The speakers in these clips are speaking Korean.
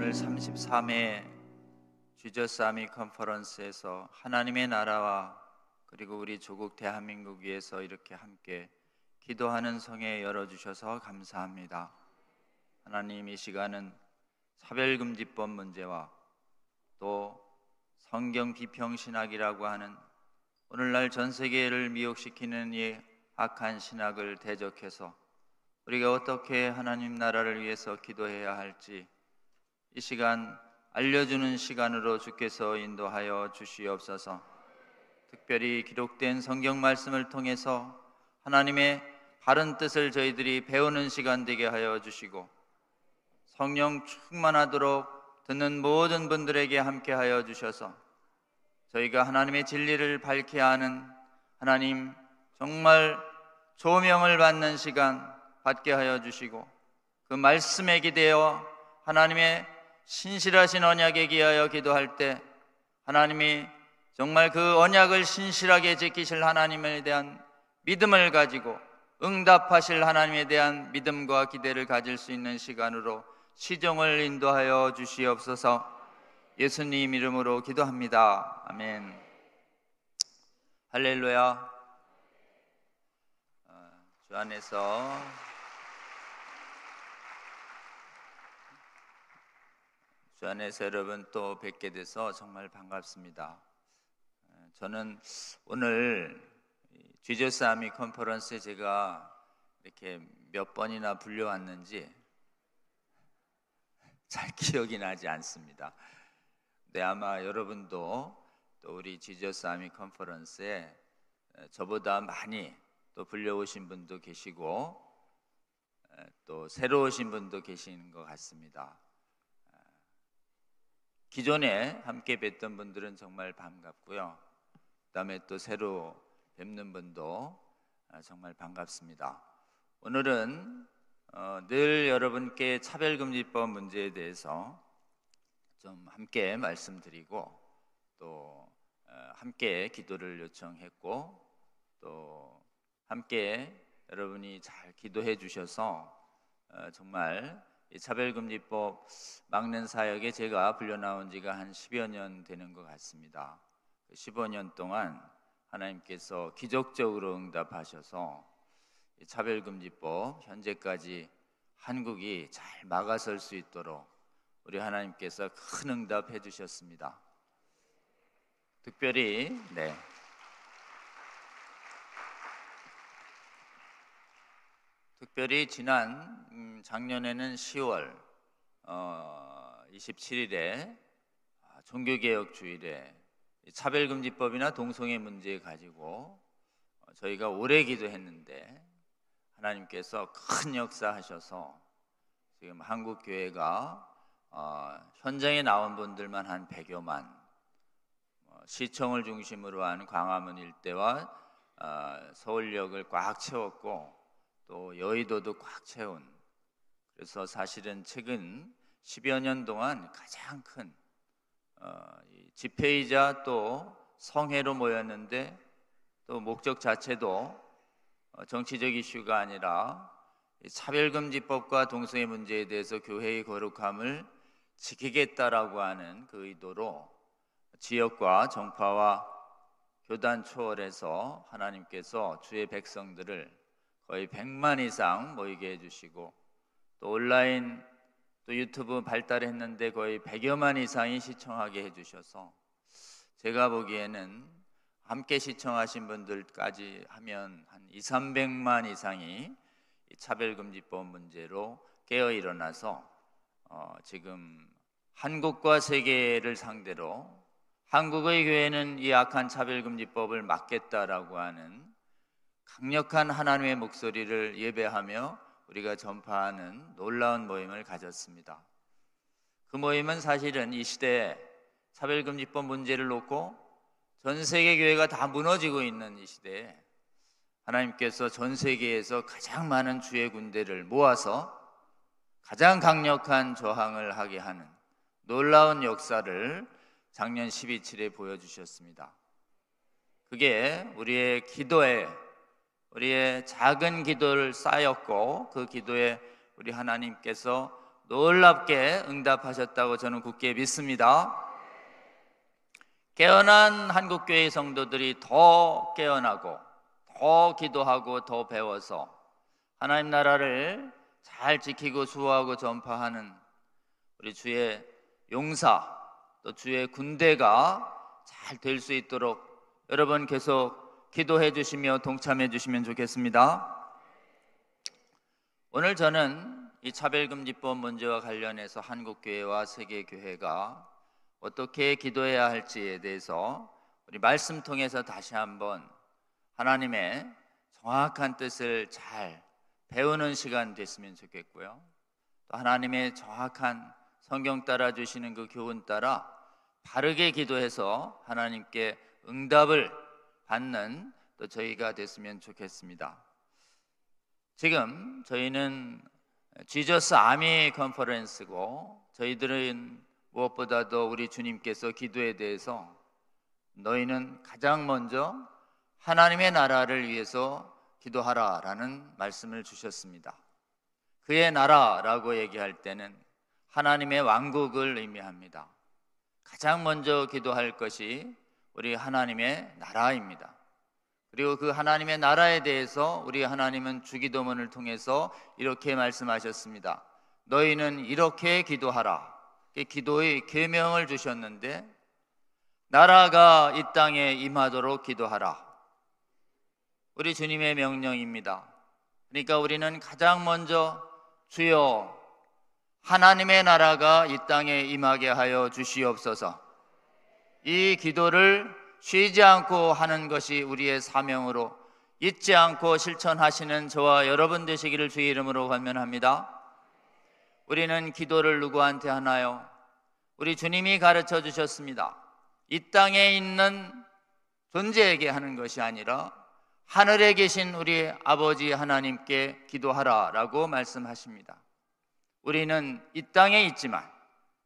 오늘 33회 지저스 아미 컨퍼런스에서 하나님의 나라와 그리고 우리 조국 대한민국 위해서 이렇게 함께 기도하는 성회 열어주셔서 감사합니다. 하나님, 이 시간은 차별금지법 문제와 또 성경 비평신학이라고 하는 오늘날 전 세계를 미혹시키는 이 악한 신학을 대적해서 우리가 어떻게 하나님 나라를 위해서 기도해야 할지 이 시간 알려주는 시간으로 주께서 인도하여 주시옵소서. 특별히 기록된 성경 말씀을 통해서 하나님의 바른 뜻을 저희들이 배우는 시간 되게 하여 주시고 성령 충만하도록 듣는 모든 분들에게 함께 하여 주셔서 저희가 하나님의 진리를 밝혀야 하는, 하나님 정말 조명을 받는 시간 받게 하여 주시고 그 말씀에 기대어 하나님의 신실하신 언약에 기하여 기도할 때 하나님이 정말 그 언약을 신실하게 지키실 하나님에 대한 믿음을 가지고 응답하실 하나님에 대한 믿음과 기대를 가질 수 있는 시간으로 시종을 인도하여 주시옵소서. 예수님 이름으로 기도합니다. 아멘. 할렐루야. 주 안에서 여러분 또 뵙게 돼서 정말 반갑습니다. 저는 오늘 지저스 아미 컨퍼런스에 제가 이렇게 몇 번이나 불려왔는지 잘 기억이 나지 않습니다. 네, 아마 여러분도 또 우리 지저스 아미 컨퍼런스에 저보다 많이 또 불려오신 분도 계시고 또 새로 오신 분도 계신 것 같습니다. 기존에 함께 뵀던 분들은 정말 반갑고요. 그다음에 또 새로 뵙는 분도 정말 반갑습니다. 오늘은 늘 여러분께 차별금지법 문제에 대해서 좀 함께 말씀드리고 또 함께 기도를 요청했고 또 함께 여러분이 잘 기도해 주셔서 정말 이 차별금지법 막는 사역에 제가 불려나온 지가 한 10여 년 되는 것 같습니다. 15년 동안 하나님께서 기적적으로 응답하셔서 이 차별금지법 현재까지 한국이 잘 막아설 수 있도록 우리 하나님께서 큰 응답해 주셨습니다. 특별히 지난 작년에는 10월 27일에 종교개혁 주일에 차별금지법이나 동성애 문제 가지고 저희가 오래 기도했는데 하나님께서 큰 역사하셔서 지금 한국 교회가 현장에 나온 분들만 한 100여만, 시청을 중심으로 한 광화문 일대와 서울역을 꽉 채웠고 또 여의도도 꽉 채운, 그래서 사실은 최근 10여 년 동안 가장 큰 집회이자 또 성회로 모였는데 또 목적 자체도 정치적 이슈가 아니라 차별금지법과 동성애 문제에 대해서 교회의 거룩함을 지키겠다라고 하는 그 의도로 지역과 정파와 교단 초월해서 하나님께서 주의 백성들을 거의 100만 이상 모이게 해주시고 또 온라인 또 유튜브 발달했는데 거의 100여만 이상이 시청하게 해주셔서 제가 보기에는 함께 시청하신 분들까지 하면 한 200~300만 이상이 차별금지법 문제로 깨어 일어나서 지금 한국과 세계를 상대로 한국의 교회는 이 악한 차별금지법을 막겠다라고 하는 강력한 하나님의 목소리를 예배하며 우리가 전파하는 놀라운 모임을 가졌습니다. 그 모임은 사실은 이 시대에 차별금지법 문제를 놓고 전 세계 교회가 다 무너지고 있는 이 시대에 하나님께서 전 세계에서 가장 많은 주의 군대를 모아서 가장 강력한 저항을 하게 하는 놀라운 역사를 작년 12.7에 보여주셨습니다. 그게 우리의 기도에, 우리의 작은 기도를 쌓였고 그 기도에 우리 하나님께서 놀랍게 응답하셨다고 저는 굳게 믿습니다. 깨어난 한국교회 성도들이 더 깨어나고 더 기도하고 더 배워서 하나님 나라를 잘 지키고 수호하고 전파하는 우리 주의 용사 또 주의 군대가 잘 될 수 있도록 여러분 계속 기도해 주시며 동참해 주시면 좋겠습니다. 오늘 저는 이 차별금지법 문제와 관련해서 한국교회와 세계교회가 어떻게 기도해야 할지에 대해서 우리 말씀 통해서 다시 한번 하나님의 정확한 뜻을 잘 배우는 시간 됐으면 좋겠고요. 또 하나님의 정확한 성경 따라 주시는 그 교훈 따라 바르게 기도해서 하나님께 응답을 받는 또 저희가 됐으면 좋겠습니다. 지금 저희는 지저스 아미 컨퍼런스고 저희들은 무엇보다도 우리 주님께서 기도에 대해서 너희는 가장 먼저 하나님의 나라를 위해서 기도하라 라는 말씀을 주셨습니다. 그의 나라라고 얘기할 때는 하나님의 왕국을 의미합니다. 가장 먼저 기도할 것이 우리 하나님의 나라입니다. 그리고 그 하나님의 나라에 대해서 우리 하나님은 주기도문을 통해서 이렇게 말씀하셨습니다. 너희는 이렇게 기도하라. 기도의 계명을 주셨는데 나라가 이 땅에 임하도록 기도하라. 우리 주님의 명령입니다. 그러니까 우리는 가장 먼저 주여 하나님의 나라가 이 땅에 임하게 하여 주시옵소서. 이 기도를 쉬지 않고 하는 것이 우리의 사명으로 잊지 않고 실천하시는 저와 여러분 되시기를 주의 이름으로 권면합니다. 우리는 기도를 누구한테 하나요? 우리 주님이 가르쳐 주셨습니다. 이 땅에 있는 존재에게 하는 것이 아니라 하늘에 계신 우리 아버지 하나님께 기도하라 라고 말씀하십니다. 우리는 이 땅에 있지만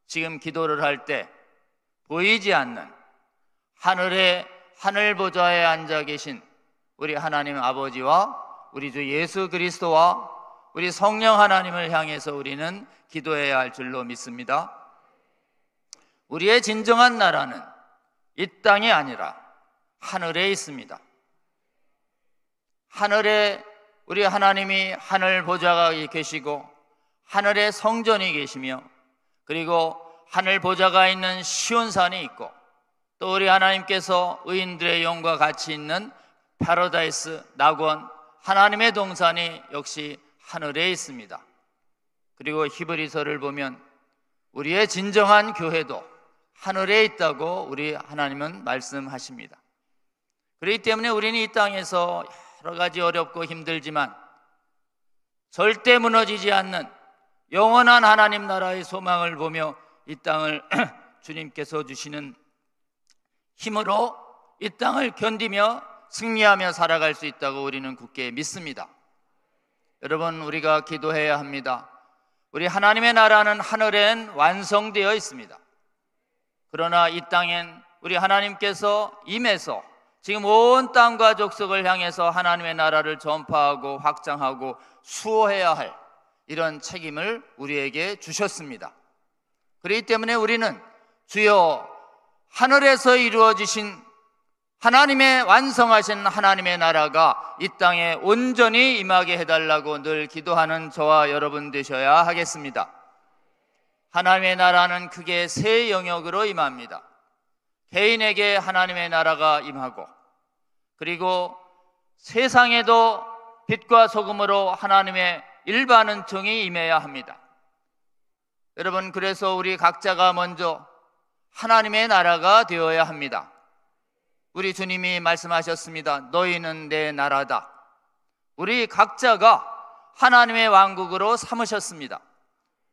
지금 기도를 할 때 보이지 않는 하늘의 하늘 보좌에 앉아 계신 우리 하나님 아버지와 우리 주 예수 그리스도와 우리 성령 하나님을 향해서 우리는 기도해야 할 줄로 믿습니다. 우리의 진정한 나라는 이 땅이 아니라 하늘에 있습니다. 하늘에 우리 하나님이 하늘 보좌가 계시고 하늘에 성전이 계시며 그리고 하늘 보좌가 있는 시온산이 있고 또 우리 하나님께서 의인들의 영과 같이 있는 파라다이스 낙원 하나님의 동산이 역시 하늘에 있습니다. 그리고 히브리서를 보면 우리의 진정한 교회도 하늘에 있다고 우리 하나님은 말씀하십니다. 그렇기 때문에 우리는 이 땅에서 여러 가지 어렵고 힘들지만 절대 무너지지 않는 영원한 하나님 나라의 소망을 보며 이 땅을 주님께서 주시는 힘으로 이 땅을 견디며 승리하며 살아갈 수 있다고 우리는 굳게 믿습니다. 여러분, 우리가 기도해야 합니다. 우리 하나님의 나라는 하늘엔 완성되어 있습니다. 그러나 이 땅엔 우리 하나님께서 임해서 지금 온 땅과 족속을 향해서 하나님의 나라를 전파하고 확장하고 수호해야 할 이런 책임을 우리에게 주셨습니다. 그렇기 때문에 우리는 주여 하늘에서 이루어지신 하나님의 완성하신 하나님의 나라가 이 땅에 온전히 임하게 해달라고 늘 기도하는 저와 여러분 되셔야 하겠습니다. 하나님의 나라는 크게 세 영역으로 임합니다. 개인에게 하나님의 나라가 임하고 그리고 세상에도 빛과 소금으로 하나님의 일반 은총이 임해야 합니다. 여러분, 그래서 우리 각자가 먼저 하나님의 나라가 되어야 합니다. 우리 주님이 말씀하셨습니다. 너희는 내 나라다. 우리 각자가 하나님의 왕국으로 삼으셨습니다.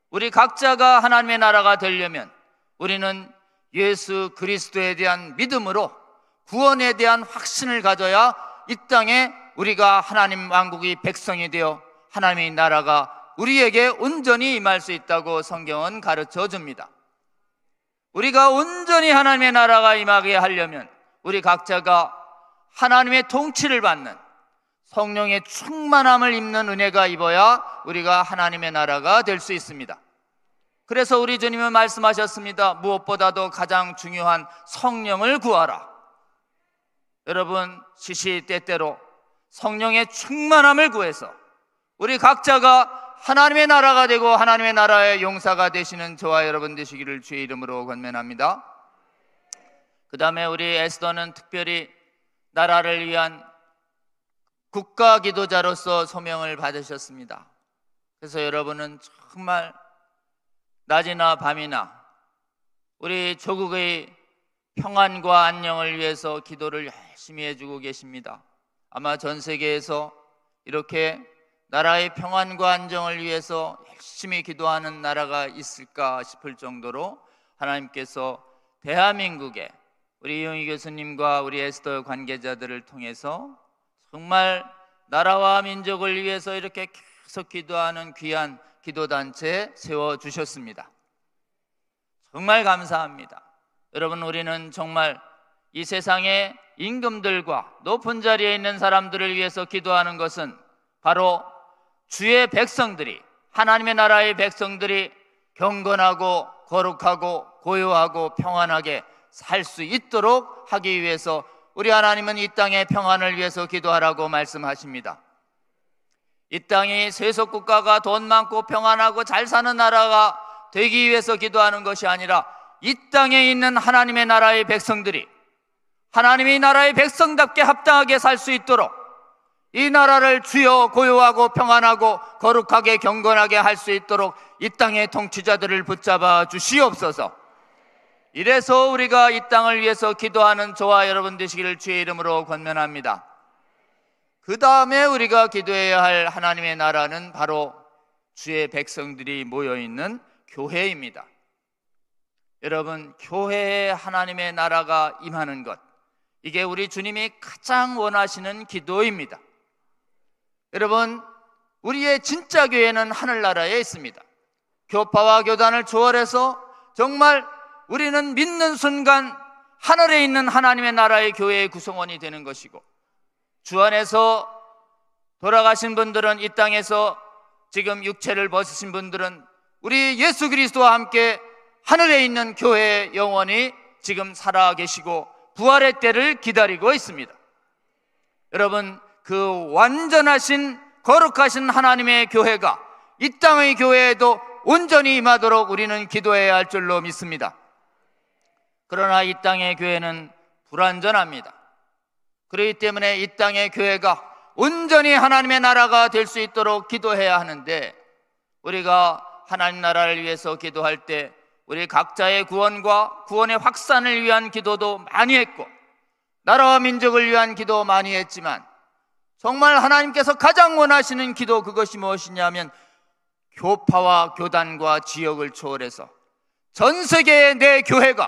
우리 각자가 하나님의 나라가 되려면 우리는 예수 그리스도에 대한 믿음으로 구원에 대한 확신을 가져야 이 땅에 우리가 하나님 왕국의 백성이 되어 하나님의 나라가 우리에게 온전히 임할 수 있다고 성경은 가르쳐 줍니다. 우리가 온전히 하나님의 나라가 임하게 하려면 우리 각자가 하나님의 통치를 받는 성령의 충만함을 입는 은혜가 입어야 우리가 하나님의 나라가 될 수 있습니다. 그래서 우리 주님은 말씀하셨습니다. 무엇보다도 가장 중요한 성령을 구하라. 여러분, 시시때때로 성령의 충만함을 구해서 우리 각자가 하나님의 나라가 되고 하나님의 나라의 용사가 되시는 저와 여러분 되시기를 주의 이름으로 권면합니다. 그 다음에 우리 에스더는 특별히 나라를 위한 국가 기도자로서 소명을 받으셨습니다. 그래서 여러분은 정말 낮이나 밤이나 우리 조국의 평안과 안녕을 위해서 기도를 열심히 해주고 계십니다. 아마 전 세계에서 이렇게 나라의 평안과 안정을 위해서 열심히 기도하는 나라가 있을까 싶을 정도로 하나님께서 대한민국에 우리 이용희 교수님과 우리 에스더 관계자들을 통해서 정말 나라와 민족을 위해서 이렇게 계속 기도하는 귀한 기도단체 세워주셨습니다. 정말 감사합니다. 여러분, 우리는 정말 이 세상의 임금들과 높은 자리에 있는 사람들을 위해서 기도하는 것은 바로 주의 백성들이, 하나님의 나라의 백성들이 경건하고 거룩하고 고요하고 평안하게 살 수 있도록 하기 위해서 우리 하나님은 이 땅의 평안을 위해서 기도하라고 말씀하십니다. 이 땅이 세속국가가 돈 많고 평안하고 잘 사는 나라가 되기 위해서 기도하는 것이 아니라 이 땅에 있는 하나님의 나라의 백성들이 하나님의 나라의 백성답게 합당하게 살 수 있도록 이 나라를 주여 고요하고 평안하고 거룩하게 경건하게 할 수 있도록 이 땅의 통치자들을 붙잡아 주시옵소서. 이래서 우리가 이 땅을 위해서 기도하는 저와 여러분 되시기를 주의 이름으로 권면합니다. 그 다음에 우리가 기도해야 할 하나님의 나라는 바로 주의 백성들이 모여있는 교회입니다. 여러분, 교회에 하나님의 나라가 임하는 것, 이게 우리 주님이 가장 원하시는 기도입니다. 여러분, 우리의 진짜 교회는 하늘나라에 있습니다. 교파와 교단을 초월해서 정말 우리는 믿는 순간 하늘에 있는 하나님의 나라의 교회의 구성원이 되는 것이고, 주 안에서 돌아가신 분들은, 이 땅에서 지금 육체를 벗으신 분들은 우리 예수 그리스도와 함께 하늘에 있는 교회의 영원히 지금 살아계시고 부활의 때를 기다리고 있습니다. 여러분, 그 완전하신 거룩하신 하나님의 교회가 이 땅의 교회에도 온전히 임하도록 우리는 기도해야 할 줄로 믿습니다. 그러나 이 땅의 교회는 불완전합니다. 그렇기 때문에 이 땅의 교회가 온전히 하나님의 나라가 될 수 있도록 기도해야 하는데, 우리가 하나님 나라를 위해서 기도할 때 우리 각자의 구원과 구원의 확산을 위한 기도도 많이 했고, 나라와 민족을 위한 기도 많이 했지만, 정말 하나님께서 가장 원하시는 기도, 그것이 무엇이냐면 교파와 교단과 지역을 초월해서 전 세계의 내 교회가,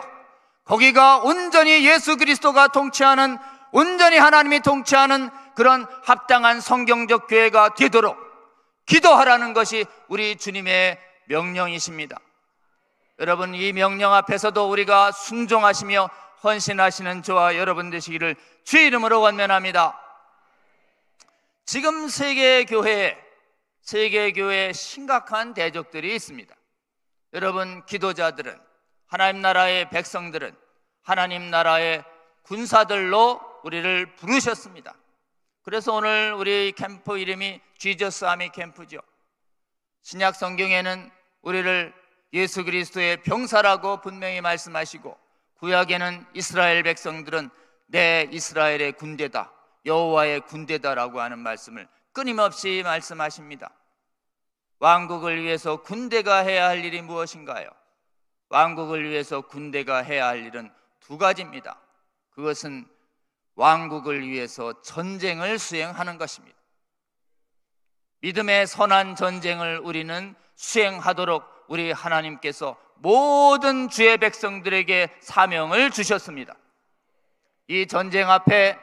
거기가 온전히 예수 그리스도가 통치하는, 온전히 하나님이 통치하는 그런 합당한 성경적 교회가 되도록 기도하라는 것이 우리 주님의 명령이십니다. 여러분, 이 명령 앞에서도 우리가 순종하시며 헌신하시는 저와 여러분 되시기를 주의 이름으로 권면합니다. 지금 세계 교회에 심각한 대적들이 있습니다. 여러분, 기도자들은, 하나님 나라의 백성들은 하나님 나라의 군사들로 우리를 부르셨습니다. 그래서 오늘 우리 캠프 이름이 지저스 아미 캠프죠. 신약 성경에는 우리를 예수 그리스도의 병사라고 분명히 말씀하시고, 구약에는 이스라엘 백성들은 내 이스라엘의 군대다, 여호와의 군대다라고 하는 말씀을 끊임없이 말씀하십니다. 왕국을 위해서 군대가 해야 할 일이 무엇인가요? 왕국을 위해서 군대가 해야 할 일은 두 가지입니다. 그것은 왕국을 위해서 전쟁을 수행하는 것입니다. 믿음의 선한 전쟁을 우리는 수행하도록 우리 하나님께서 모든 주의 백성들에게 사명을 주셨습니다. 이 전쟁 앞에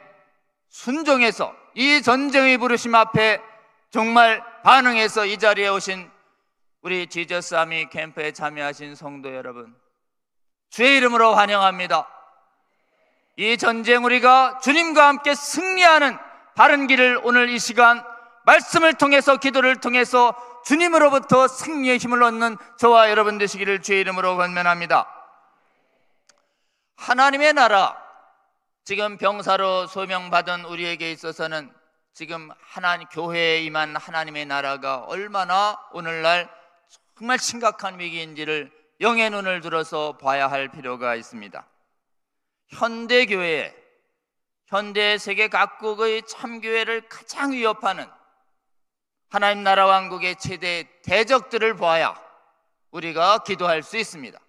순종해서, 이 전쟁의 부르심 앞에 정말 반응해서 이 자리에 오신 우리 지저스 아미 캠프에 참여하신 성도 여러분, 주의 이름으로 환영합니다. 이 전쟁, 우리가 주님과 함께 승리하는 바른 길을 오늘 이 시간 말씀을 통해서, 기도를 통해서 주님으로부터 승리의 힘을 얻는 저와 여러분 되시기를 주의 이름으로 권면합니다. 하나님의 나라, 지금 병사로 소명받은 우리에게 있어서는 지금 교회에 임한 하나님의 나라가 얼마나 오늘날 정말 심각한 위기인지를 영의 눈을 들어서 봐야 할 필요가 있습니다. 현대 세계 각국의 참교회를 가장 위협하는 하나님 나라 왕국의 최대 대적들을 보아야 우리가 기도할 수 있습니다.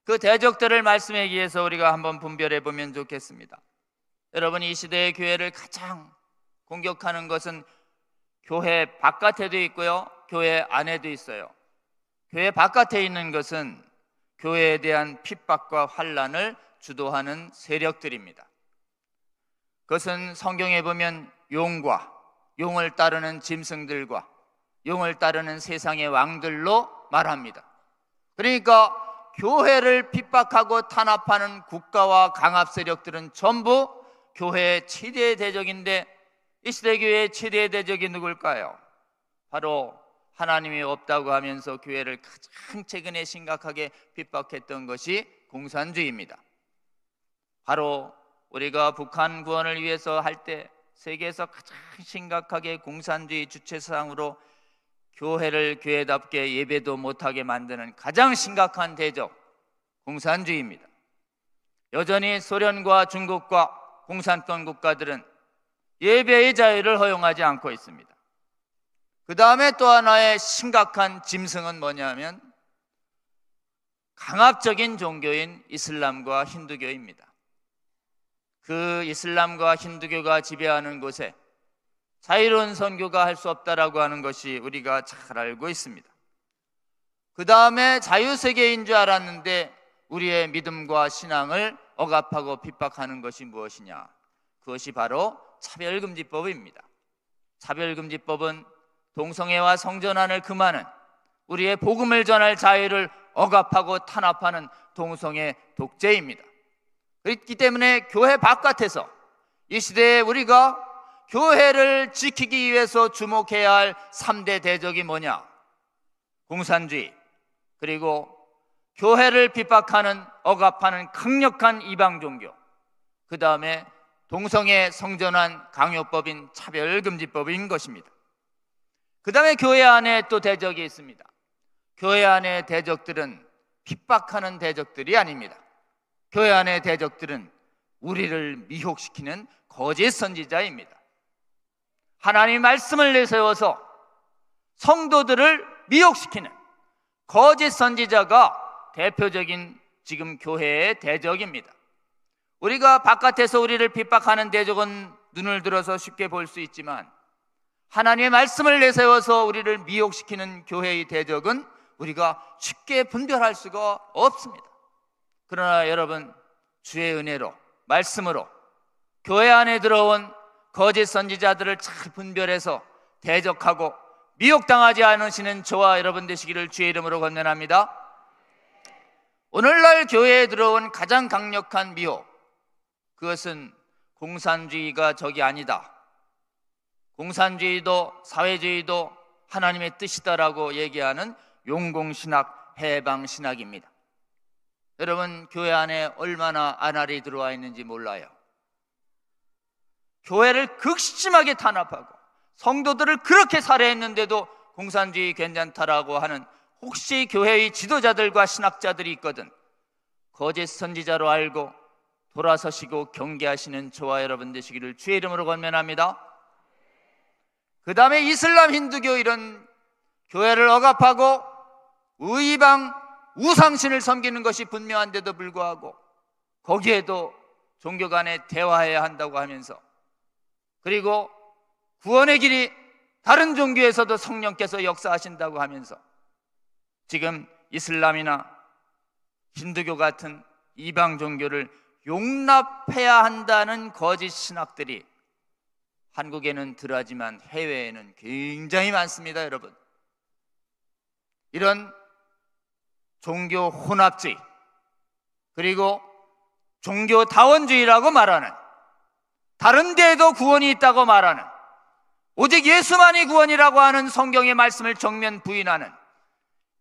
그 대적들을 말씀에 의해서 우리가 한번 분별해 보면 좋겠습니다. 여러분, 이 시대의 교회를 가장 공격하는 것은 교회 바깥에도 있고요, 교회 안에도 있어요. 교회 바깥에 있는 것은 교회에 대한 핍박과 환난을 주도하는 세력들입니다. 그것은 성경에 보면 용을 따르는 짐승들과 용을 따르는 세상의 왕들로 말합니다. 그러니까 교회를 핍박하고 탄압하는 국가와 강압 세력들은 전부 교회의 최대의 대적인데, 이 시대 교회의 최대의 대적이 누굴까요? 바로 하나님이 없다고 하면서 교회를 가장 최근에 심각하게 핍박했던 것이 공산주의입니다. 바로 우리가 북한 구원을 위해서 할 때 세계에서 가장 심각하게 공산주의 주체사상으로 교회를 교회답게 예배도 못하게 만드는 가장 심각한 대적, 공산주의입니다. 여전히 소련과 중국과 공산권 국가들은 예배의 자유를 허용하지 않고 있습니다. 그 다음에 또 하나의 심각한 짐승은 뭐냐면 강압적인 종교인 이슬람과 힌두교입니다. 그 이슬람과 힌두교가 지배하는 곳에 자유로운 선교가 할 수 없다라고 하는 것이 우리가 잘 알고 있습니다. 그 다음에 자유세계인 줄 알았는데 우리의 믿음과 신앙을 억압하고 핍박하는 것이 무엇이냐? 그것이 바로 차별금지법입니다. 차별금지법은 동성애와 성전환을 금하는, 우리의 복음을 전할 자유를 억압하고 탄압하는 동성애 독재입니다. 그렇기 때문에 교회 바깥에서 이 시대에 우리가 교회를 지키기 위해서 주목해야 할 3대 대적이 뭐냐? 공산주의, 그리고 교회를 핍박하는, 억압하는 강력한 이방 종교, 그 다음에 동성애 성전환 강요법인 차별금지법인 것입니다. 그 다음에 교회 안에 또 대적이 있습니다. 교회 안의 대적들은 핍박하는 대적들이 아닙니다. 교회 안의 대적들은 우리를 미혹시키는 거짓 선지자입니다. 하나님의 말씀을 내세워서 성도들을 미혹시키는 거짓 선지자가 대표적인 지금 교회의 대적입니다. 우리가 바깥에서 우리를 핍박하는 대적은 눈을 들어서 쉽게 볼 수 있지만, 하나님의 말씀을 내세워서 우리를 미혹시키는 교회의 대적은 우리가 쉽게 분별할 수가 없습니다. 그러나 여러분, 주의 은혜로, 말씀으로 교회 안에 들어온 거짓 선지자들을 잘 분별해서 대적하고 미혹당하지 않으시는 저와 여러분 되시기를 주의 이름으로 권면합니다. 오늘날 교회에 들어온 가장 강력한 미혹, 그것은 공산주의가 적이 아니다, 공산주의도 사회주의도 하나님의 뜻이다라고 얘기하는 용공신학, 해방신학입니다. 여러분, 교회 안에 얼마나 안알이 들어와 있는지 몰라요. 교회를 극심하게 탄압하고 성도들을 그렇게 살해했는데도 공산주의 괜찮다라고 하는, 혹시 교회의 지도자들과 신학자들이 있거든 거짓 선지자로 알고 돌아서시고 경계하시는 저와 여러분 되시기를 주의 이름으로 권면합니다. 그 다음에 이슬람, 힌두교 이런 교회를 억압하고 의방 우상신을 섬기는 것이 분명한데도 불구하고 거기에도 종교 간에 대화해야 한다고 하면서, 그리고 구원의 길이 다른 종교에서도 성령께서 역사하신다고 하면서 지금 이슬람이나 힌두교 같은 이방 종교를 용납해야 한다는 거짓 신학들이 한국에는 덜하지만 해외에는 굉장히 많습니다. 여러분, 이런 종교 혼합주의, 그리고 종교다원주의라고 말하는, 다른 데에도 구원이 있다고 말하는 오직 예수만이 구원이라고 하는 성경의 말씀을 정면 부인하는,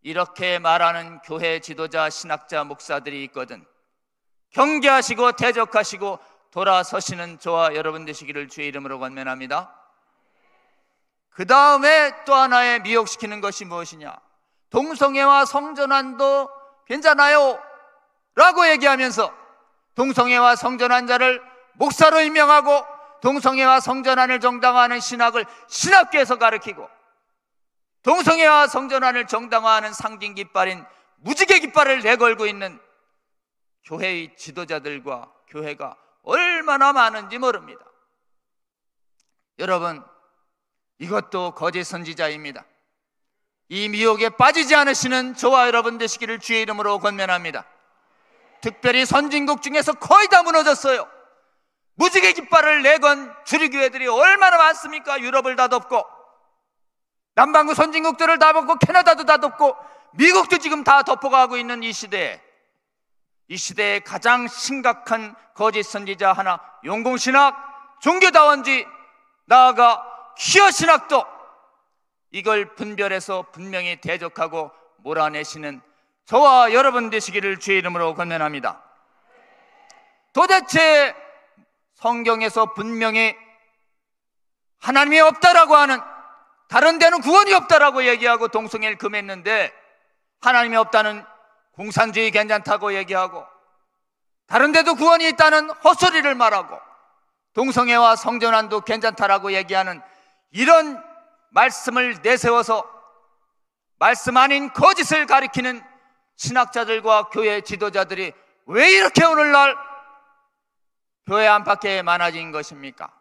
이렇게 말하는 교회 지도자, 신학자, 목사들이 있거든 경계하시고 대적하시고 돌아서시는 저와 여러분 되시기를 주의 이름으로 권면합니다. 그 다음에 또 하나의 미혹시키는 것이 무엇이냐? 동성애와 성전환도 괜찮아요 라고 얘기하면서 동성애와 성전환자를 목사로 임명하고 동성애와 성전환을 정당화하는 신학을 신학교에서 가르치고 동성애와 성전환을 정당화하는 상징 깃발인 무지개 깃발을 내걸고 있는 교회의 지도자들과 교회가 얼마나 많은지 모릅니다. 여러분, 이것도 거짓 선지자입니다. 이 미혹에 빠지지 않으시는 저와 여러분 되시기를 주의 이름으로 권면합니다. 특별히 선진국 중에서 거의 다 무너졌어요. 무지개 깃발을 내건 주류교회들이 얼마나 많습니까? 유럽을 다 덮고 남반구 선진국들을 다 덮고 캐나다도 다 덮고 미국도 지금 다 덮어가고 있는 이 시대에 가장 심각한 거짓 선지자 하나, 용공신학, 종교다원주의, 나아가 퀴어신학도 이걸 분별해서 분명히 대적하고 몰아내시는 저와 여러분 되시기를 주의 이름으로 권면합니다. 도대체 성경에서 분명히 하나님이 없다라고 하는, 다른 데는 구원이 없다라고 얘기하고 동성애를 금했는데 하나님이 없다는 공산주의 괜찮다고 얘기하고 다른 데도 구원이 있다는 헛소리를 말하고 동성애와 성전환도 괜찮다라고 얘기하는 이런 말씀을 내세워서 말씀 아닌 거짓을 가리키는 신학자들과 교회 지도자들이 왜 이렇게 오늘날 교회 안팎에 많아진 것입니까?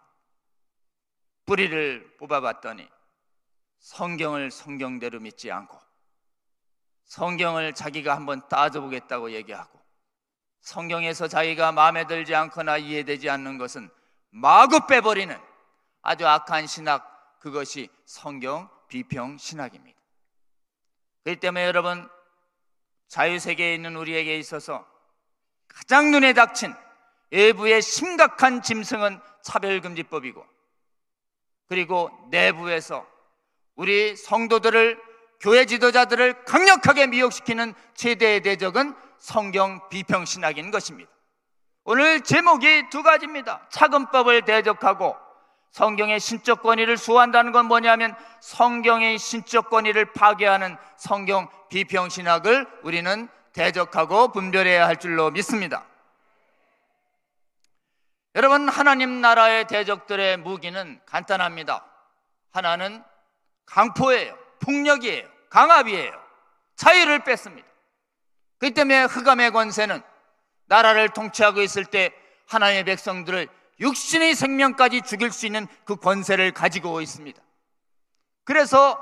뿌리를 뽑아봤더니 성경을 성경대로 믿지 않고 성경을 자기가 한번 따져보겠다고 얘기하고 성경에서 자기가 마음에 들지 않거나 이해되지 않는 것은 마구 빼버리는 아주 악한 신학, 그것이 성경 비평 신학입니다. 그렇기 때문에 여러분, 자유세계에 있는 우리에게 있어서 가장 눈에 닥친 외부의 심각한 짐승은 차별금지법이고, 그리고 내부에서 우리 성도들을, 교회 지도자들을 강력하게 미혹시키는 최대의 대적은 성경 비평신학인 것입니다. 오늘 제목이 두 가지입니다. 차근법을 대적하고 성경의 신적 권위를 수호한다는 건 뭐냐면 성경의 신적 권위를 파괴하는 성경 비평신학을 우리는 대적하고 분별해야 할 줄로 믿습니다. 여러분, 하나님 나라의 대적들의 무기는 간단합니다. 하나는 강포예요, 폭력이에요, 강압이에요, 자유를 뺐습니다. 그렇기 때문에 흑암의 권세는 나라를 통치하고 있을 때 하나님의 백성들을 육신의 생명까지 죽일 수 있는 그 권세를 가지고 있습니다. 그래서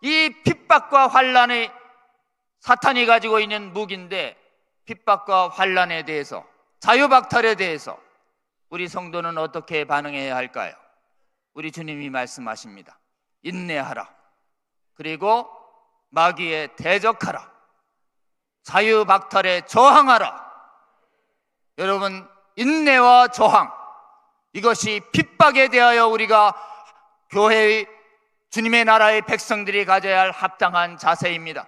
이 핍박과 환난의 사탄이 가지고 있는 무기인데, 핍박과 환난에 대해서, 자유박탈에 대해서 우리 성도는 어떻게 반응해야 할까요? 우리 주님이 말씀하십니다. 인내하라, 그리고 마귀에 대적하라, 자유박탈에 저항하라. 여러분, 인내와 저항, 이것이 핍박에 대하여 우리가 교회의 주님의 나라의 백성들이 가져야 할 합당한 자세입니다.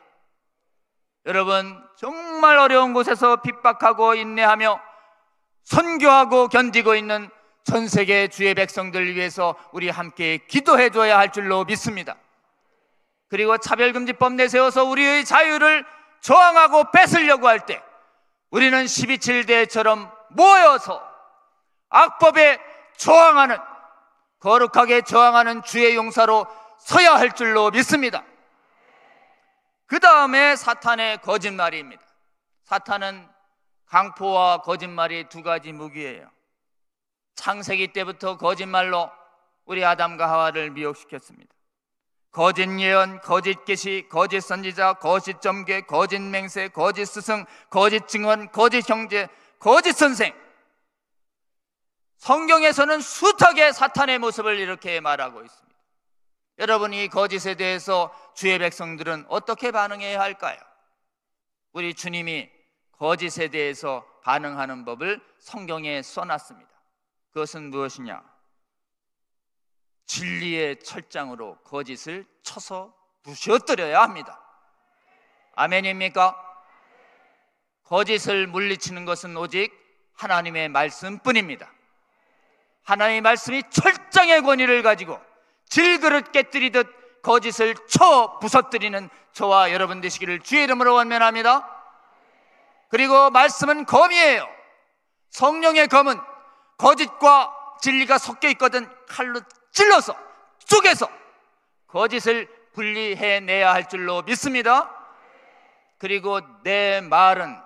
여러분, 정말 어려운 곳에서 핍박하고 인내하며 선교하고 견디고 있는 전 세계 주의 백성들을 위해서 우리 함께 기도해 줘야 할 줄로 믿습니다. 그리고 차별금지법 내세워서 우리의 자유를 저항하고 뺏으려고 할 때 우리는 12.7대처럼 모여서 악법에 저항하는, 거룩하게 저항하는 주의 용사로 서야 할 줄로 믿습니다. 그 다음에 사탄의 거짓말입니다. 사탄은 강포와 거짓말이 두 가지 무기예요. 창세기 때부터 거짓말로 우리 아담과 하와를 미혹시켰습니다. 거짓 예언, 거짓 계시, 거짓 선지자, 거짓 점괘, 거짓 맹세, 거짓 스승, 거짓 증언, 거짓 형제, 거짓 선생. 성경에서는 숱하게 사탄의 모습을 이렇게 말하고 있습니다. 여러분, 이 거짓에 대해서 주의 백성들은 어떻게 반응해야 할까요? 우리 주님이 거짓에 대해서 반응하는 법을 성경에 써놨습니다. 그것은 무엇이냐? 진리의 철장으로 거짓을 쳐서 부셔뜨려야 합니다. 아멘입니까? 거짓을 물리치는 것은 오직 하나님의 말씀뿐입니다. 하나님의 말씀이 철장의 권위를 가지고 질그릇 깨뜨리듯 거짓을 쳐 부서뜨리는 저와 여러분 되시기를 주의 이름으로 원면합니다. 그리고 말씀은 검이에요. 성령의 검은 거짓과 진리가 섞여 있거든 칼로 찔러서 쪼개서 거짓을 분리해내야 할 줄로 믿습니다. 그리고 내 말은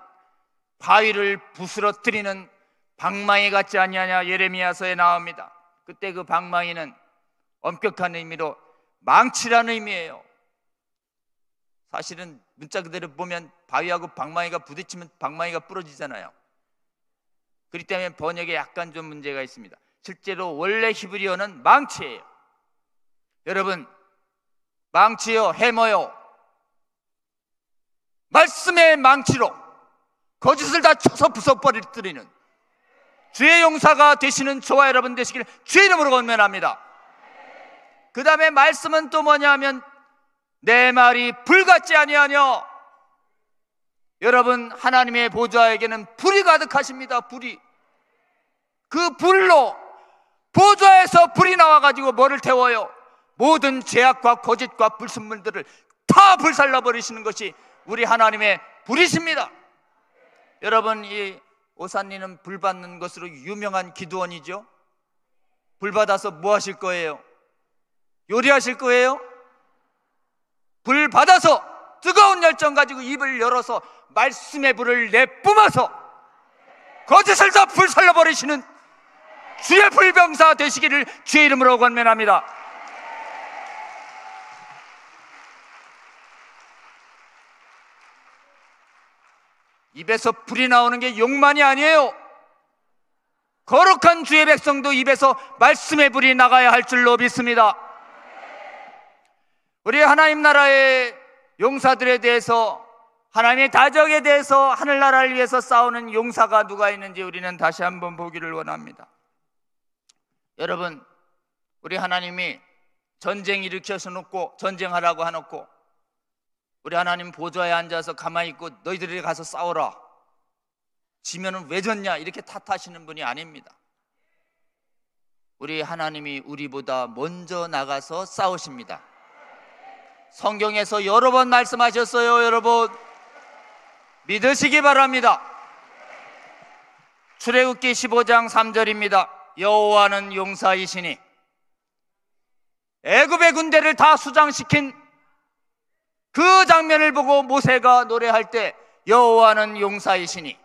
바위를 부스러뜨리는 방망이 같지 아니하냐 예레미야서에 나옵니다. 그때 그 방망이는 엄격한 의미로 망치라는 의미예요. 사실은 문자 그대로 보면 바위하고 방망이가 부딪히면 방망이가 부러지잖아요. 그렇기 때문에 번역에 약간 좀 문제가 있습니다. 실제로 원래 히브리어는 망치예요. 여러분, 망치요, 해머요, 말씀의 망치로 거짓을 다 쳐서 부숴버리는 주의 용사가 되시는 저와 여러분 되시기를 주의 이름으로 권면합니다. 그 다음에 말씀은 또 뭐냐면 내 말이 불같지 아니하냐. 여러분, 하나님의 보좌에게는 불이 가득하십니다. 불이. 그 불로 보좌에서 불이 나와가지고 뭐를 태워요? 모든 죄악과 거짓과 불순물들을 다 불살라버리시는 것이 우리 하나님의 불이십니다. 여러분, 이 오산리는 불 받는 것으로 유명한 기도원이죠. 불 받아서 뭐 하실 거예요? 요리하실 거예요? 불 받아서 뜨거운 열정 가지고 입을 열어서 말씀의 불을 내뿜어서 거짓을 다 불살라버리시는 주의 불병사 되시기를 주의 이름으로 권면합니다. 입에서 불이 나오는 게 욕만이 아니에요. 거룩한 주의 백성도 입에서 말씀의 불이 나가야 할 줄로 믿습니다. 우리 하나님 나라의 용사들에 대해서, 하나님의 다적에 대해서, 하늘나라를 위해서 싸우는 용사가 누가 있는지 우리는 다시 한번 보기를 원합니다. 여러분, 우리 하나님이 전쟁 일으켜서 놓고 전쟁하라고 해놓고 우리 하나님 보좌에 앉아서 가만히 있고 너희들이 가서 싸워라, 지면은 왜 졌냐 이렇게 탓하시는 분이 아닙니다. 우리 하나님이 우리보다 먼저 나가서 싸우십니다. 성경에서 여러 번 말씀하셨어요. 여러분, 믿으시기 바랍니다. 출애굽기 15장 3절입니다. 여호와는 용사이시니 애굽의 군대를 다 수장시킨 그 장면을 보고 모세가 노래할 때 여호와는 용사이시니,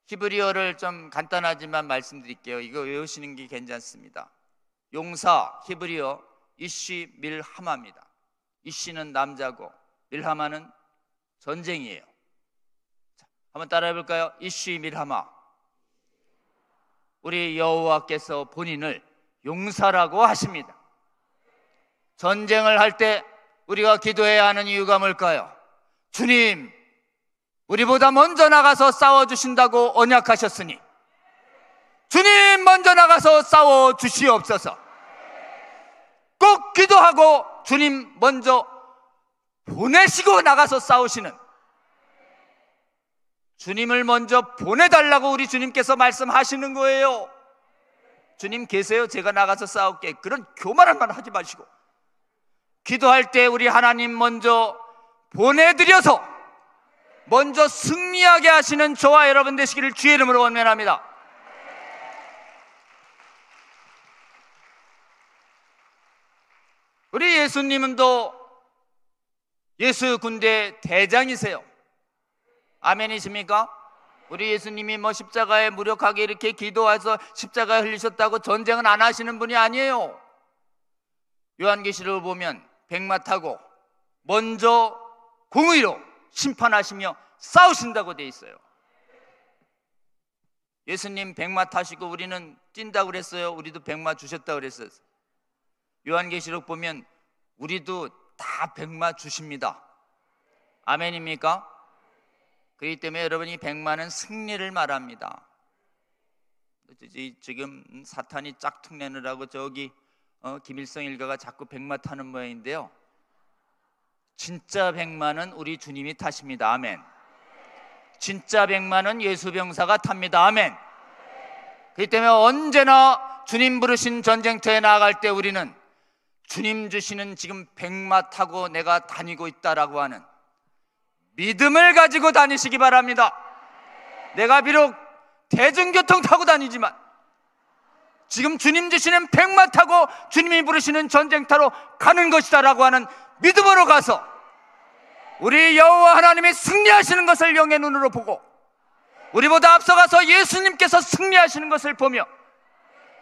히브리어를 좀 간단하지만 말씀드릴게요. 이거 외우시는 게 괜찮습니다. 용사 히브리어 이쉬 밀하마입니다. 이쉬는 남자고 밀하마는 전쟁이에요. 자, 한번 따라해 볼까요? 이쉬 밀하마. 우리 여호와께서 본인을 용사라고 하십니다. 전쟁을 할 때 우리가 기도해야 하는 이유가 뭘까요? 주님, 우리보다 먼저 나가서 싸워주신다고 언약하셨으니 주님 먼저 나가서 싸워주시옵소서. 꼭 기도하고 주님 먼저 보내시고 나가서 싸우시는, 주님을 먼저 보내달라고 우리 주님께서 말씀하시는 거예요. 주님 계세요? 제가 나가서 싸울게. 그런 교만한 말 하지 마시고 기도할 때 우리 하나님 먼저 보내드려서 먼저 승리하게 하시는 저와 여러분 되시기를 주의 이름으로 원면합니다. 우리 예수님은 또 예수 군대 대장이세요. 아멘이십니까? 우리 예수님이 뭐 십자가에 무력하게 이렇게 기도해서 십자가에 흘리셨다고 전쟁은 안 하시는 분이 아니에요. 요한계시록을 보면 백마 타고 먼저 공의로 심판하시며 싸우신다고 돼 있어요. 예수님 백마 타시고 우리는 뛴다고 그랬어요? 우리도 백마 주셨다고 그랬어요? 요한계시록 보면 우리도 다 백마 주십니다. 아멘입니까? 그렇기 때문에 여러분이 백마는 승리를 말합니다. 지금 사탄이 짝퉁 내느라고 저기 김일성 일가가 자꾸 백마 타는 모양인데요, 진짜 백마는 우리 주님이 타십니다. 아멘. 진짜 백마는 예수병사가 탑니다. 아멘. 그렇기 때문에 언제나 주님 부르신 전쟁터에 나아갈 때 우리는 주님 주시는 지금 백마 타고 내가 다니고 있다라고 하는 믿음을 가지고 다니시기 바랍니다. 내가 비록 대중교통 타고 다니지만 지금 주님 주시는 백마 타고 주님이 부르시는 전쟁터로 가는 것이다라고 하는 믿음으로 가서 우리 여호와 하나님이 승리하시는 것을 영의 눈으로 보고 우리보다 앞서가서 예수님께서 승리하시는 것을 보며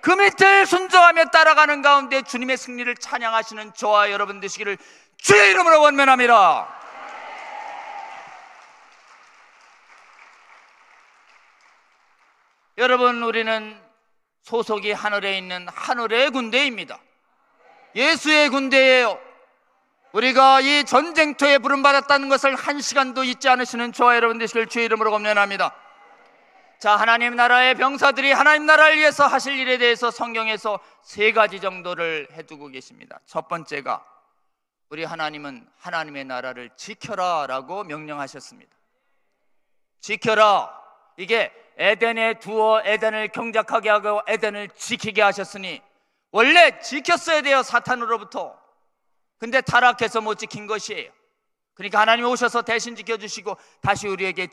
그 밑을 순종하며 따라가는 가운데 주님의 승리를 찬양하시는 저와 여러분 되시기를 주의 이름으로 원면합니다. 여러분, 우리는 소속이 하늘에 있는 하늘의 군대입니다. 예수의 군대예요. 우리가 이 전쟁터에 부름받았다는 것을 한 시간도 잊지 않으시는 저와 여러분 되시길 주의 이름으로 권면합니다. 자, 하나님 나라의 병사들이 하나님 나라를 위해서 하실 일에 대해서 성경에서 3가지 정도를 해두고 계십니다. 첫 번째가 우리 하나님은 하나님의 나라를 지켜라 라고 명령하셨습니다. 지켜라, 이게 에덴에 두어 에덴을 경작하게 하고 에덴을 지키게 하셨으니 원래 지켰어야 돼요, 사탄으로부터. 근데 타락해서 못 지킨 것이에요. 그러니까 하나님이 오셔서 대신 지켜주시고 다시 우리에게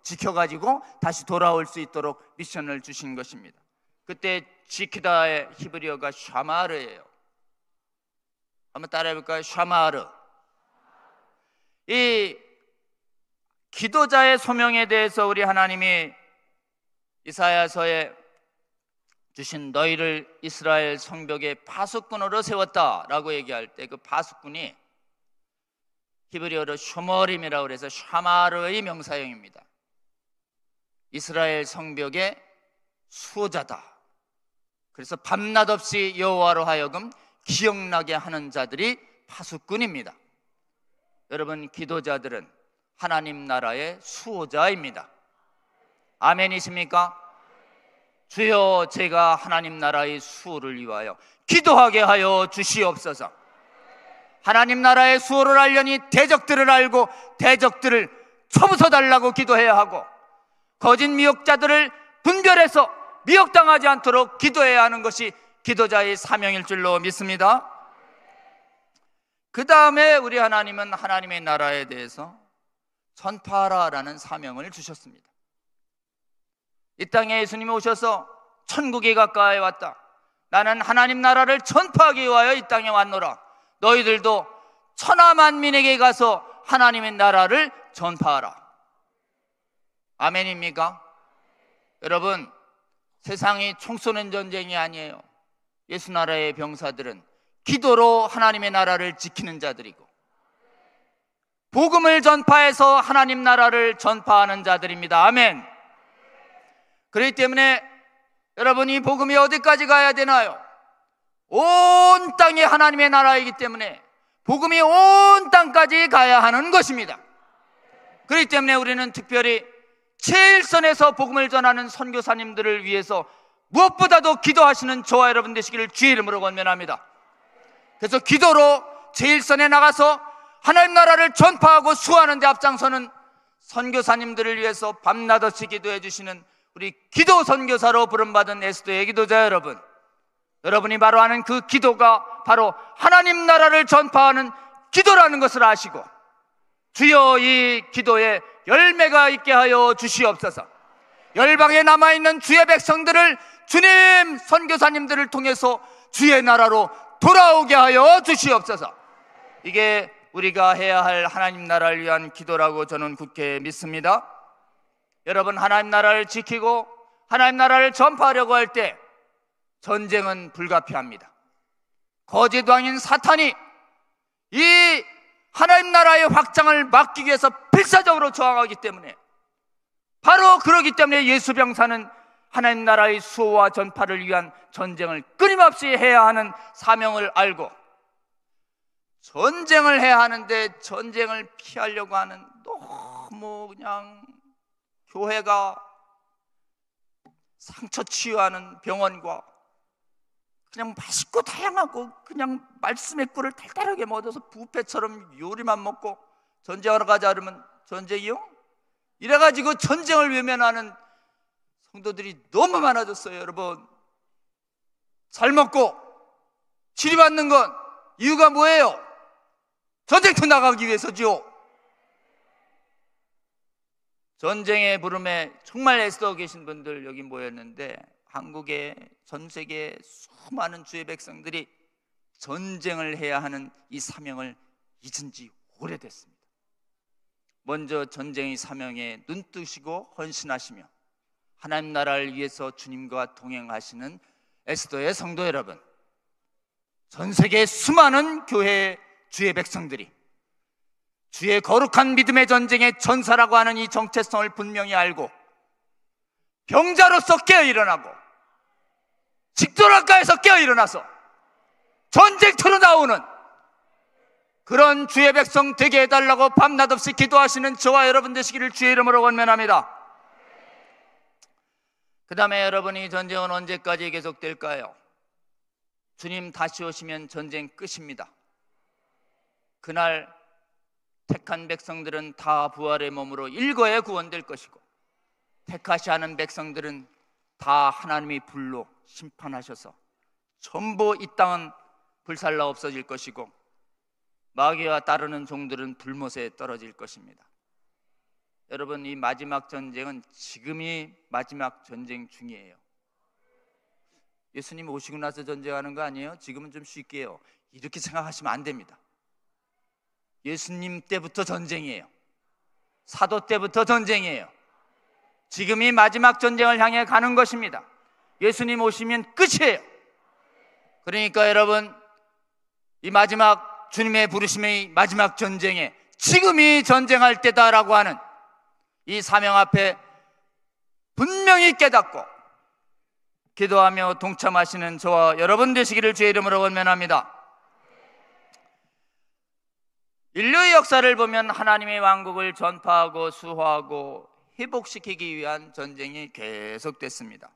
지켜가지고 다시 돌아올 수 있도록 미션을 주신 것입니다. 그때 지키다의 히브리어가 샤마르예요. 한번 따라해볼까요? 샤마르. 이 기도자의 소명에 대해서 우리 하나님이 이사야서에 주신 너희를 이스라엘 성벽의 파수꾼으로 세웠다라고 얘기할 때 그 파수꾼이 히브리어로 쇼머림이라고 해서 샤마르의 명사형입니다. 이스라엘 성벽의 수호자다. 그래서 밤낮 없이 여호와로 하여금 기억나게 하는 자들이 파수꾼입니다. 여러분, 기도자들은 하나님 나라의 수호자입니다. 아멘이십니까? 주여, 제가 하나님 나라의 수호를 위하여 기도하게 하여 주시옵소서. 하나님 나라의 수호를 하려니 대적들을 알고 대적들을 쳐부숴달라고 기도해야 하고 거짓 미혹자들을 분별해서 미혹당하지 않도록 기도해야 하는 것이 기도자의 사명일 줄로 믿습니다. 그 다음에 우리 하나님은 하나님의 나라에 대해서 전파하라라는 사명을 주셨습니다. 이 땅에 예수님이 오셔서 천국이 가까이 왔다. 나는 하나님 나라를 전파하기 위하여 이 땅에 왔노라. 너희들도 천하 만민에게 가서 하나님의 나라를 전파하라. 아멘입니까? 여러분, 세상이 총 쏘는 전쟁이 아니에요. 예수 나라의 병사들은 기도로 하나님의 나라를 지키는 자들이고 복음을 전파해서 하나님 나라를 전파하는 자들입니다. 아멘. 그렇기 때문에 여러분, 이 복음이 어디까지 가야 되나요? 온 땅이 하나님의 나라이기 때문에 복음이 온 땅까지 가야 하는 것입니다. 그렇기 때문에 우리는 특별히 제일선에서 복음을 전하는 선교사님들을 위해서 무엇보다도 기도하시는 저와 여러분 되시기를 주의 이름으로 권면합니다. 그래서 기도로 제일선에 나가서 하나님 나라를 전파하고 수호하는 데 앞장서는 선교사님들을 위해서 밤낮없이 기도해 주시는 우리 기도 선교사로 부름받은 에스더의 기도자 여러분, 여러분이 바로 하는 그 기도가 바로 하나님 나라를 전파하는 기도라는 것을 아시고 주여, 이 기도에 열매가 있게 하여 주시옵소서. 열방에 남아있는 주의 백성들을 주님 선교사님들을 통해서 주의 나라로 돌아오게 하여 주시옵소서. 이게 우리가 해야 할 하나님 나라를 위한 기도라고 저는 굳게 믿습니다. 여러분, 하나님 나라를 지키고 하나님 나라를 전파하려고 할 때 전쟁은 불가피합니다. 거짓 왕인 사탄이 이 하나님 나라의 확장을 막기 위해서 필사적으로 저항하기 때문에, 바로 그러기 때문에 예수 병사는 하나님 나라의 수호와 전파를 위한 전쟁을 끊임없이 해야 하는 사명을 알고 전쟁을 해야 하는데 전쟁을 피하려고 하는 너무 그냥 교회가 상처 치유하는 병원과 그냥 맛있고 다양하고 그냥 말씀의 꿀을 달달하게 먹어서 뷔페처럼 요리만 먹고 전쟁하러 가자 그러면 전쟁이요? 이래가지고 전쟁을 외면하는 성도들이 너무 많아졌어요. 여러분, 잘 먹고 치료받는 건 이유가 뭐예요? 전쟁터 나가기 위해서죠. 전쟁의 부름에 정말 애써 계신 분들 여기 모였는데, 한국의 전 세계 수많은 주의 백성들이 전쟁을 해야 하는 이 사명을 잊은 지 오래됐습니다. 먼저 전쟁의 사명에 눈뜨시고 헌신하시며 하나님 나라를 위해서 주님과 동행하시는 에스더의 성도 여러분, 전 세계 수많은 교회의 주의 백성들이 주의 거룩한 믿음의 전쟁의 전사라고 하는 이 정체성을 분명히 알고 병자로서 깨어 일어나고 직도락가에서 깨어 일어나서 전쟁터로 나오는 그런 주의 백성 되게 해달라고 밤낮 없이 기도하시는 저와 여러분 되시기를 주의 이름으로 권면합니다. 그 다음에 여러분이 전쟁은 언제까지 계속될까요? 주님 다시 오시면 전쟁 끝입니다. 그날 택한 백성들은 다 부활의 몸으로 일거에 구원될 것이고, 택하시 않은 백성들은 다 하나님이 불로 심판하셔서 전부 이 땅은 불살라 없어질 것이고, 마귀와 따르는 종들은 불못에 떨어질 것입니다. 여러분, 이 마지막 전쟁은 지금이 마지막 전쟁 중이에요. 예수님 오시고 나서 전쟁하는 거 아니에요? 지금은 좀 쉴게요, 이렇게 생각하시면 안 됩니다. 예수님 때부터 전쟁이에요. 사도 때부터 전쟁이에요. 지금이 마지막 전쟁을 향해 가는 것입니다. 예수님 오시면 끝이에요. 그러니까 여러분, 이 마지막 주님의 부르심의 마지막 전쟁에 지금이 전쟁할 때다라고 하는 이 사명 앞에 분명히 깨닫고 기도하며 동참하시는 저와 여러분 되시기를 주의 이름으로 권면합니다. 인류의 역사를 보면 하나님의 왕국을 전파하고 수호하고 회복시키기 위한 전쟁이 계속됐습니다.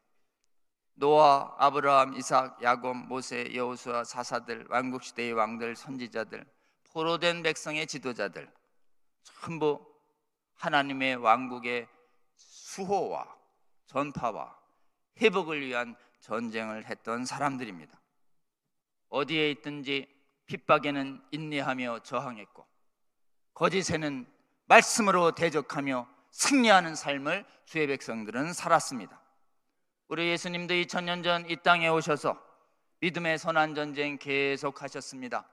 노아, 아브라함, 이삭, 야곱, 모세, 여호수아, 사사들, 왕국시대의 왕들, 선지자들, 포로된 백성의 지도자들, 전부 하나님의 왕국의 수호와 전파와 회복을 위한 전쟁을 했던 사람들입니다. 어디에 있든지 핍박에는 인내하며 저항했고, 거짓에는 말씀으로 대적하며 승리하는 삶을 주의 백성들은 살았습니다. 우리 예수님도 2000년 전 이 땅에 오셔서 믿음의 선한 전쟁 계속하셨습니다.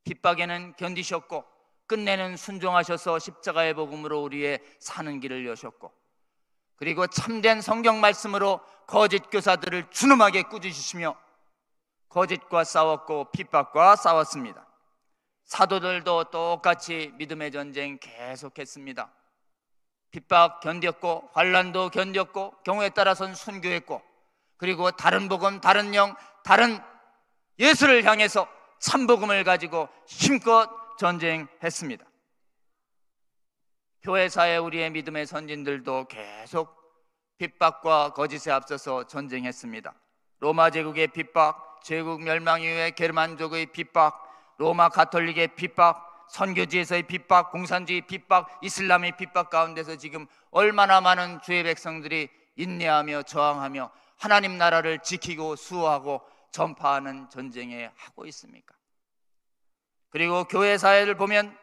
핍박에는 견디셨고, 끝내는 순종하셔서 십자가의 복음으로 우리의 사는 길을 여셨고, 그리고 참된 성경 말씀으로 거짓 교사들을 준엄하게 꾸짖으시며 거짓과 싸웠고 핍박과 싸웠습니다. 사도들도 똑같이 믿음의 전쟁 계속했습니다. 핍박 견뎠고, 환난도 견뎠고, 경우에 따라서는 순교했고, 그리고 다른 복음, 다른 영, 다른 예수를 향해서 참복음을 가지고 힘껏 전쟁했습니다. 교회사에 우리의 믿음의 선진들도 계속 핍박과 거짓에 앞서서 전쟁했습니다. 로마 제국의 핍박, 제국 멸망 이후에 게르만족의 핍박, 로마 가톨릭의 핍박, 선교지에서의 핍박, 공산주의 핍박, 이슬람의 핍박 가운데서 지금 얼마나 많은 주의 백성들이 인내하며 저항하며 하나님 나라를 지키고 수호하고 전파하는 전쟁에 하고 있습니까? 그리고 교회 사회를 보면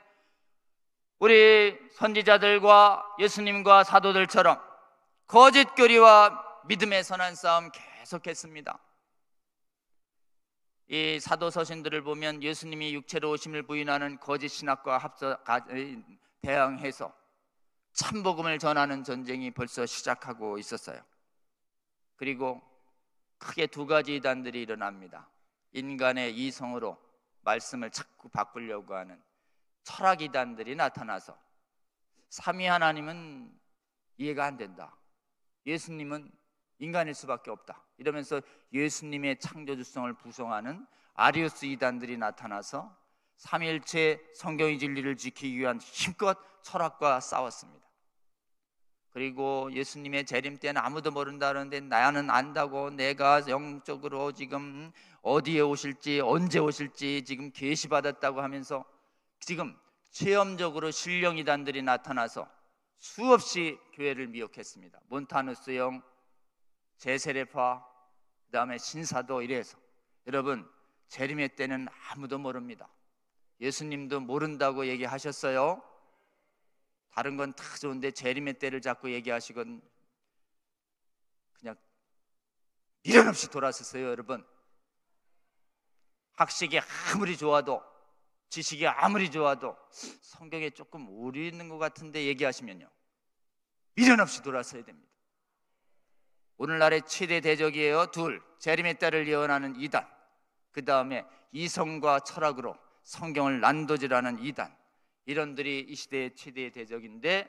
우리 선지자들과 예수님과 사도들처럼 거짓 교리와 믿음의 선한 싸움 계속했습니다. 이 사도 서신들을 보면 예수님이 육체로 오심을 부인하는 거짓 신학과 대항해서 참복음을 전하는 전쟁이 벌써 시작하고 있었어요. 그리고 크게 두 가지 이단들이 일어납니다. 인간의 이성으로 말씀을 자꾸 바꾸려고 하는 철학 이단들이 나타나서 삼위 하나님은 이해가 안 된다, 예수님은 인간일 수밖에 없다, 이러면서 예수님의 창조주성을 부정하는 아리우스 이단들이 나타나서 삼위일체 성경의 진리를 지키기 위한 힘껏 철학과 싸웠습니다. 그리고 예수님의 재림 때는 아무도 모른다 그러는데 나는 안다고, 내가 영적으로 지금 어디에 오실지 언제 오실지 지금 계시받았다고 하면서 지금 체험적으로 신령이단들이 나타나서 수없이 교회를 미혹했습니다. 몬타누스 형, 제세례파, 그 다음에 신사도 이래서. 여러분, 재림의 때는 아무도 모릅니다. 예수님도 모른다고 얘기하셨어요. 다른 건 다 좋은데 재림의 때를 자꾸 얘기하시건 그냥 미련 없이 돌아섰어요. 여러분, 학식이 아무리 좋아도, 지식이 아무리 좋아도 성경에 조금 오류 있는 것 같은데 얘기하시면요, 미련 없이 돌아서야 됩니다. 오늘날의 최대 대적이에요. 둘, 재림의 때를 예언하는 이단, 그 다음에 이성과 철학으로 성경을 난도질하는 이단, 이런들이 이 시대의 최대의 대적인데,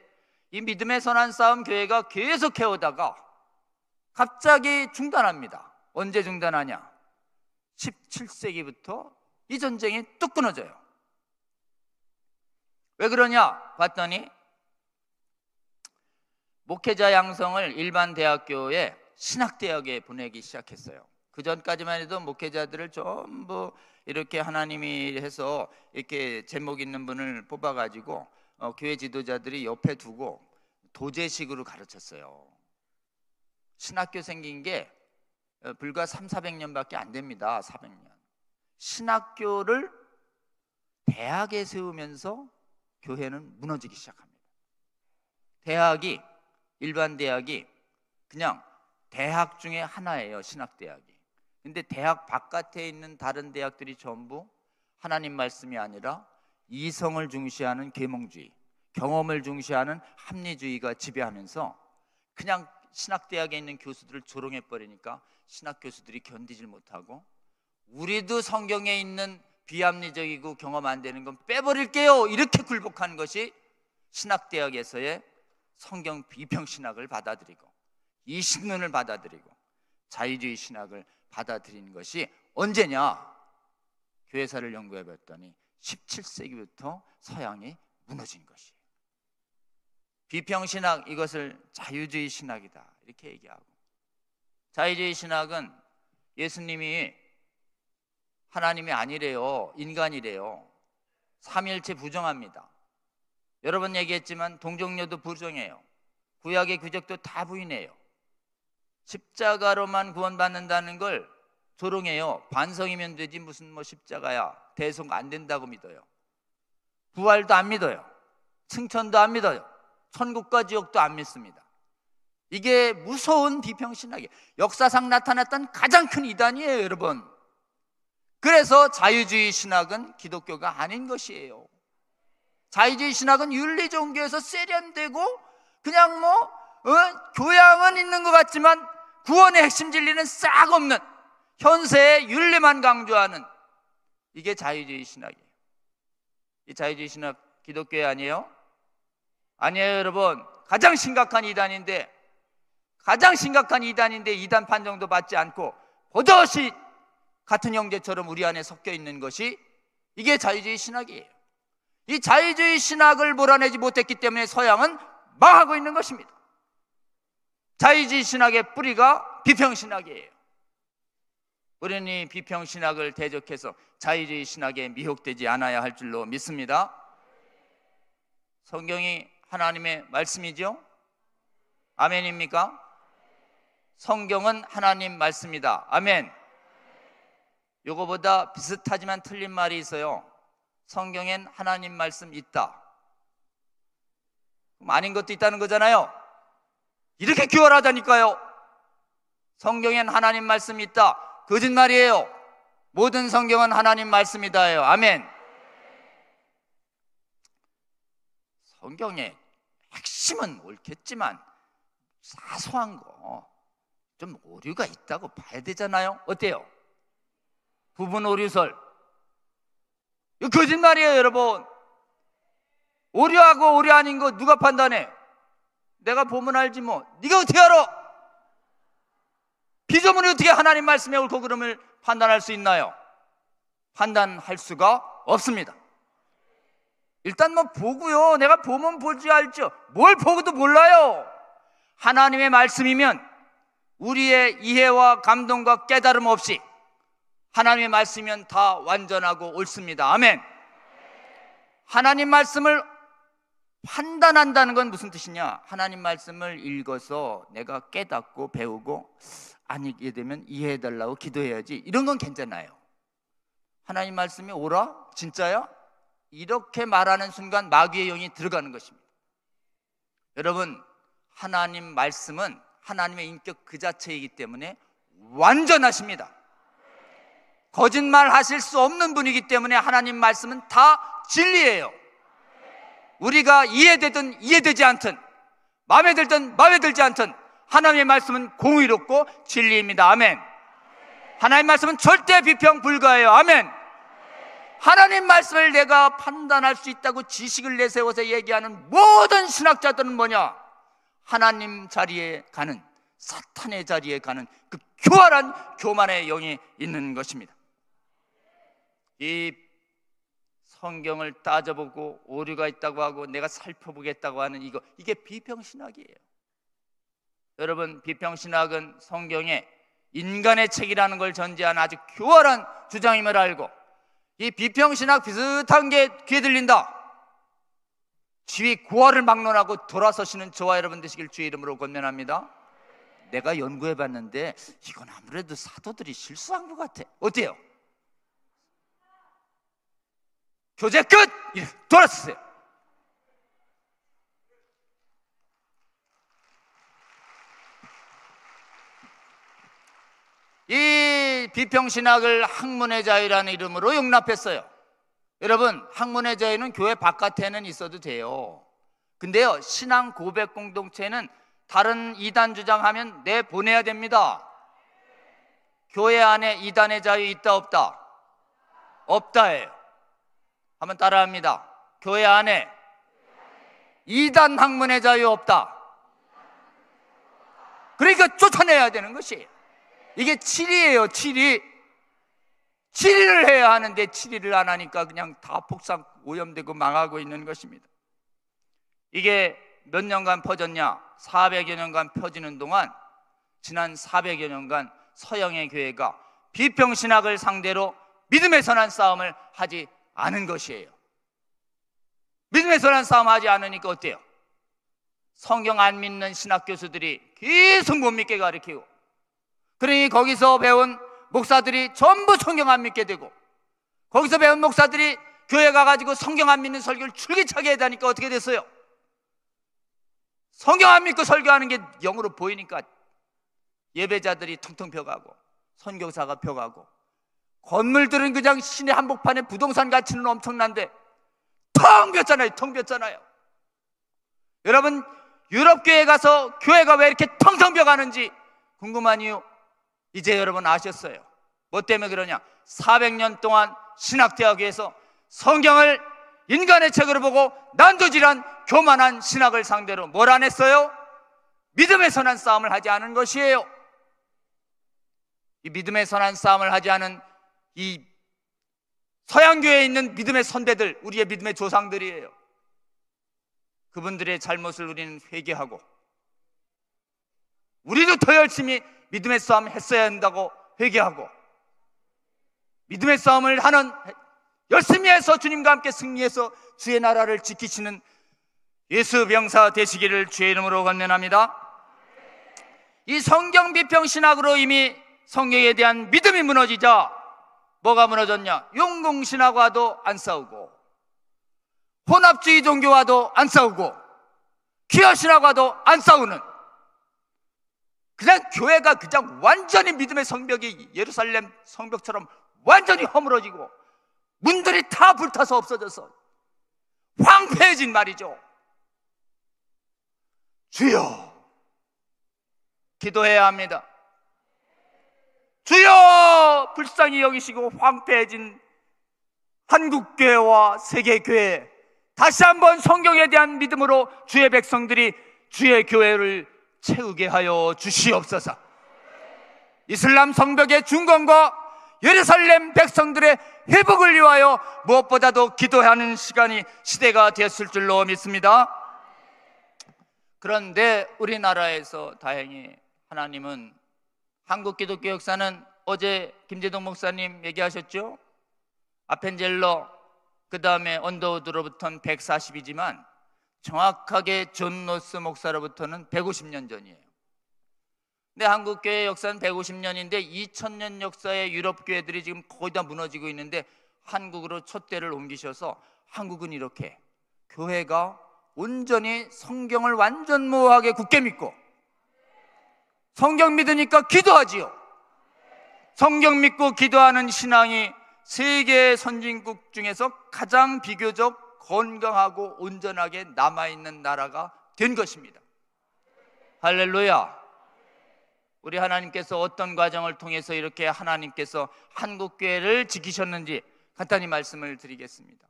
이 믿음의 선한 싸움 교회가 계속 해오다가 갑자기 중단합니다. 언제 중단하냐? 17세기부터 이 전쟁이 뚝 끊어져요. 왜 그러냐 봤더니 목회자 양성을 일반 대학교에 신학대학에 보내기 시작했어요. 그 전까지만 해도 목회자들을 전부 이렇게 하나님이 해서 이렇게 제목 있는 분을 뽑아가지고 교회 지도자들이 옆에 두고 도제식으로 가르쳤어요. 신학교 생긴 게 불과 300~400년밖에 안 됩니다. 400년. 신학교를 대학에 세우면서 교회는 무너지기 시작합니다. 대학이, 일반 대학이 그냥 대학 중에 하나예요. 신학대학이. 근데 대학 바깥에 있는 다른 대학들이 전부 하나님 말씀이 아니라 이성을 중시하는 계몽주의, 경험을 중시하는 합리주의가 지배하면서 그냥 신학대학에 있는 교수들을 조롱해버리니까 신학 교수들이 견디질 못하고, 우리도 성경에 있는 비합리적이고 경험 안 되는 건 빼버릴게요, 이렇게 굴복한 것이 신학대학에서의 성경 비평신학을 받아들이고 이신론을 받아들이고 자유주의 신학을 받아들이는 것이 언제냐? 교회사를 연구해 봤더니 17세기부터 서양이 무너진 것이에요. 비평신학, 이것을 자유주의 신학이다 이렇게 얘기하고, 자유주의 신학은 예수님이 하나님이 아니래요. 인간이래요. 삼위일체 부정합니다. 여러 번 얘기했지만 동정녀도 부정해요. 구약의 규적도 다 부인해요. 십자가로만 구원받는다는 걸 조롱해요. 반성이면 되지 무슨 십자가야, 대속 안 된다고 믿어요. 부활도 안 믿어요. 승천도 안 믿어요. 천국과 지옥도 안 믿습니다. 이게 무서운 비평신학이에요. 역사상 나타났던 가장 큰 이단이에요, 여러분. 그래서 자유주의 신학은 기독교가 아닌 것이에요. 자유주의 신학은 윤리종교에서 세련되고 그냥 교양은 있는 것 같지만 구원의 핵심 진리는 싹 없는, 현세의 윤리만 강조하는, 이게 자유주의 신학이에요. 이 자유주의 신학 기독교회 아니에요? 아니에요, 여러분. 가장 심각한 이단인데 이단 판정도 받지 않고 버젓이 같은 형제처럼 우리 안에 섞여 있는 것이, 이게 자유주의 신학이에요. 이 자유주의 신학을 몰아내지 못했기 때문에 서양은 망하고 있는 것입니다. 자유주의 신학의 뿌리가 비평신학이에요. 우리는 이 비평신학을 대적해서 자유주의 신학에 미혹되지 않아야 할 줄로 믿습니다. 성경이 하나님의 말씀이죠? 아멘입니까? 성경은 하나님 말씀이다. 아멘. 요거보다 비슷하지만 틀린 말이 있어요. 성경엔 하나님 말씀 있다. 그럼 아닌 것도 있다는 거잖아요. 이렇게 교활하다니까요. 성경엔 하나님 말씀이 있다. 거짓말이에요. 모든 성경은 하나님 말씀이다예요. 아멘. 성경의 핵심은 옳겠지만 사소한 거 좀 오류가 있다고 봐야 되잖아요. 어때요? 부분 오류설, 이거 거짓말이에요, 여러분. 오류하고 오류 아닌 거 누가 판단해? 내가 보면 알지 뭐. 네가 어떻게 알아? 피조물이 어떻게 하나님 말씀에 옳고 그름을 판단할 수 있나요? 판단할 수가 없습니다. 일단 보고요. 내가 보면 볼지 알죠. 뭘 보고도 몰라요. 하나님의 말씀이면 우리의 이해와 감동과 깨달음 없이 하나님의 말씀이면 다 완전하고 옳습니다. 아멘. 하나님 말씀을 판단한다는 건 무슨 뜻이냐? 하나님 말씀을 읽어서 내가 깨닫고 배우고 아니게 되면 이해해달라고 기도해야지, 이런 건 괜찮아요. 하나님 말씀이 옳아? 진짜야? 이렇게 말하는 순간 마귀의 영이 들어가는 것입니다. 여러분, 하나님 말씀은 하나님의 인격 그 자체이기 때문에 완전하십니다. 거짓말 하실 수 없는 분이기 때문에 하나님 말씀은 다 진리예요. 우리가 이해되든 이해되지 않든, 마음에 들든 마음에 들지 않든 하나님의 말씀은 공의롭고 진리입니다. 아멘. 하나님 말씀은 절대 비평 불가해요. 아멘. 하나님 말씀을 내가 판단할 수 있다고 지식을 내세워서 얘기하는 모든 신학자들은 뭐냐? 하나님 자리에 가는, 사탄의 자리에 가는 그 교활한 교만의 영이 있는 것입니다. 이 성경을 따져보고 오류가 있다고 하고 내가 살펴보겠다고 하는 이게 비평신학이에요. 여러분, 비평신학은 성경에 인간의 책이라는 걸 전제한 아주 교활한 주장임을 알고, 이 비평신학 비슷한 게 귀에 들린다, 지위 고하를 막론하고 돌아서시는 저와 여러분 되시길 주의 이름으로 권면합니다. 내가 연구해봤는데 이건 아무래도 사도들이 실수한 것 같아. 어때요? 교재 끝! 돌아서세요. 이 비평신학을 학문의 자유라는 이름으로 용납했어요. 여러분, 학문의 자유는 교회 바깥에는 있어도 돼요. 근데요, 신앙 고백 공동체는 다른 이단 주장하면 내보내야 됩니다. 교회 안에 이단의 자유 있다 없다? 없다예요. 한번 따라합니다. 교회 안에 이단 학문의 자유 없다. 그러니까 쫓아내야 되는 것이, 이게 7위예요. 7위. 7위를 해야 하는데 7위를 안 하니까 그냥 다 폭삭 오염되고 망하고 있는 것입니다. 이게 몇 년간 퍼졌냐? 400여 년간 퍼지는 동안, 지난 400여 년간 서양의 교회가 비평신학을 상대로 믿음의 선한 싸움을 하지 않은 것이에요. 믿음의 선한 싸움 하지 않으니까 어때요? 성경 안 믿는 신학 교수들이 계속 못 믿게 가르치고, 그러니 거기서 배운 목사들이 전부 성경 안 믿게 되고, 거기서 배운 목사들이 교회 가가지고 성경 안 믿는 설교를 줄기차게 하다니까 어떻게 됐어요? 성경 안 믿고 설교하는 게 영으로 보이니까 예배자들이 텅텅 펴가고 선교사가 펴가고, 건물들은 그냥 시내 한복판에 부동산 가치는 엄청난데 텅 비었잖아요. 텅 비었잖아요. 여러분, 유럽 교회 가서 교회가 왜 이렇게 텅텅 비어가는지 궁금한 이유 이제 여러분 아셨어요. 뭐 때문에 그러냐? 400년 동안 신학대학에서 성경을 인간의 책으로 보고 난도질한 교만한 신학을 상대로 뭘 안 했어요? 믿음의 선한 싸움을 하지 않은 것이에요. 이 믿음의 선한 싸움을 하지 않은 이 서양교회에 있는 믿음의 선배들, 우리의 믿음의 조상들이에요. 그분들의 잘못을 우리는 회개하고, 우리도 더 열심히 믿음의 싸움 했어야 한다고 회개하고, 믿음의 싸움을 하는, 열심히 해서 주님과 함께 승리해서 주의 나라를 지키시는 예수 병사 되시기를 주의 이름으로 권면합니다. 이 성경 비평 신학으로 이미 성경에 대한 믿음이 무너지자 뭐가 무너졌냐? 용공신학과도 안 싸우고, 혼합주의 종교와도 안 싸우고, 기어신학과도 안 싸우는, 그냥 교회가 그냥 완전히 믿음의 성벽이 예루살렘 성벽처럼 완전히 허물어지고 문들이 다 불타서 없어져서 황폐해진 말이죠. 주여, 기도해야 합니다. 주여, 불쌍히 여기시고 황폐해진 한국교회와 세계교회, 다시 한번 성경에 대한 믿음으로 주의 백성들이 주의 교회를 채우게 하여 주시옵소서. 이슬람 성벽의 중건과 예루살렘 백성들의 회복을 위하여 무엇보다도 기도하는 시간이, 시대가 되었을 줄로 믿습니다. 그런데 우리나라에서 다행히 하나님은, 한국 기독교 역사는 어제 김재동 목사님 얘기하셨죠? 아펜젤러, 그 다음에 언더우드로부터는 140이지만 정확하게 존 노스 목사로부터는 150년 전이에요. 근데 한국교회 역사는 150년인데 2000년 역사의 유럽 교회들이 지금 거의 다 무너지고 있는데 한국으로 촛대를 옮기셔서 한국은 이렇게 교회가 온전히 성경을 완전 모호하게 굳게 믿고, 성경 믿으니까 기도하지요. 성경 믿고 기도하는 신앙이 세계 선진국 중에서 가장 비교적 건강하고 온전하게 남아있는 나라가 된 것입니다. 할렐루야. 우리 하나님께서 어떤 과정을 통해서 이렇게 하나님께서 한국교회를 지키셨는지 간단히 말씀을 드리겠습니다.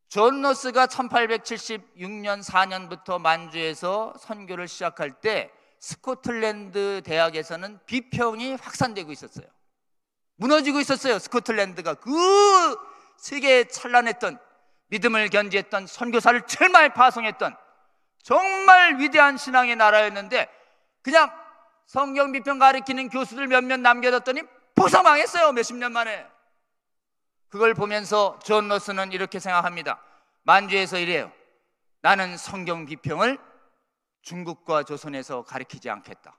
존 노스가 1876년 4년부터 만주에서 선교를 시작할 때 스코틀랜드 대학에서는 비평이 확산되고 있었어요. 무너지고 있었어요. 스코틀랜드가 그 세계에 찬란했던, 믿음을 견지했던, 선교사를 제일 많이 파송했던 정말 위대한 신앙의 나라였는데 그냥 성경 비평 가르치는 교수들 몇몇 남겨뒀더니 포사망했어요. 몇십 년 만에. 그걸 보면서 존 노스는 이렇게 생각합니다. 만주에서 이래요. 나는 성경 비평을 중국과 조선에서 가르치지 않겠다.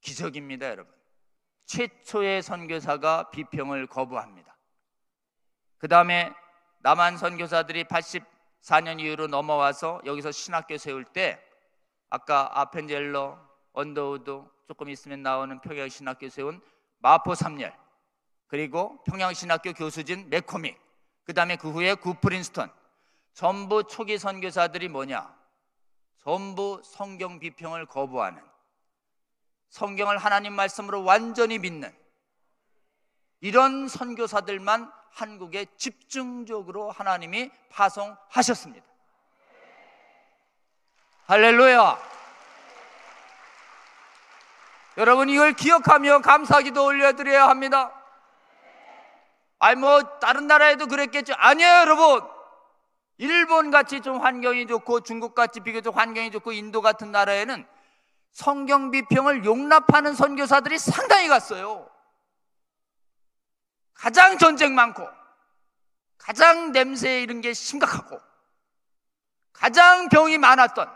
기적입니다, 여러분. 최초의 선교사가 비평을 거부합니다. 그 다음에 남한 선교사들이 84년 이후로 넘어와서 여기서 신학교 세울 때 아까 아펜젤러, 언더우드, 조금 있으면 나오는 평양신학교 세운 마포 삼열, 그리고 평양신학교 교수진 맥코믹, 그 다음에 그 후에 구프린스턴, 전부 초기 선교사들이 뭐냐? 전부 성경 비평을 거부하는, 성경을 하나님 말씀으로 완전히 믿는 이런 선교사들만 한국에 집중적으로 하나님이 파송하셨습니다. 할렐루야. 여러분, 이걸 기억하며 감사기도 올려드려야 합니다. 다른 나라에도 그랬겠죠. 아니에요, 여러분. 일본같이 좀 환경이 좋고, 중국같이 비교적 환경이 좋고, 인도 같은 나라에는 성경 비평을 용납하는 선교사들이 상당히 갔어요. 가장 전쟁 많고, 가장 냄새 이런 게 심각하고, 가장 병이 많았던,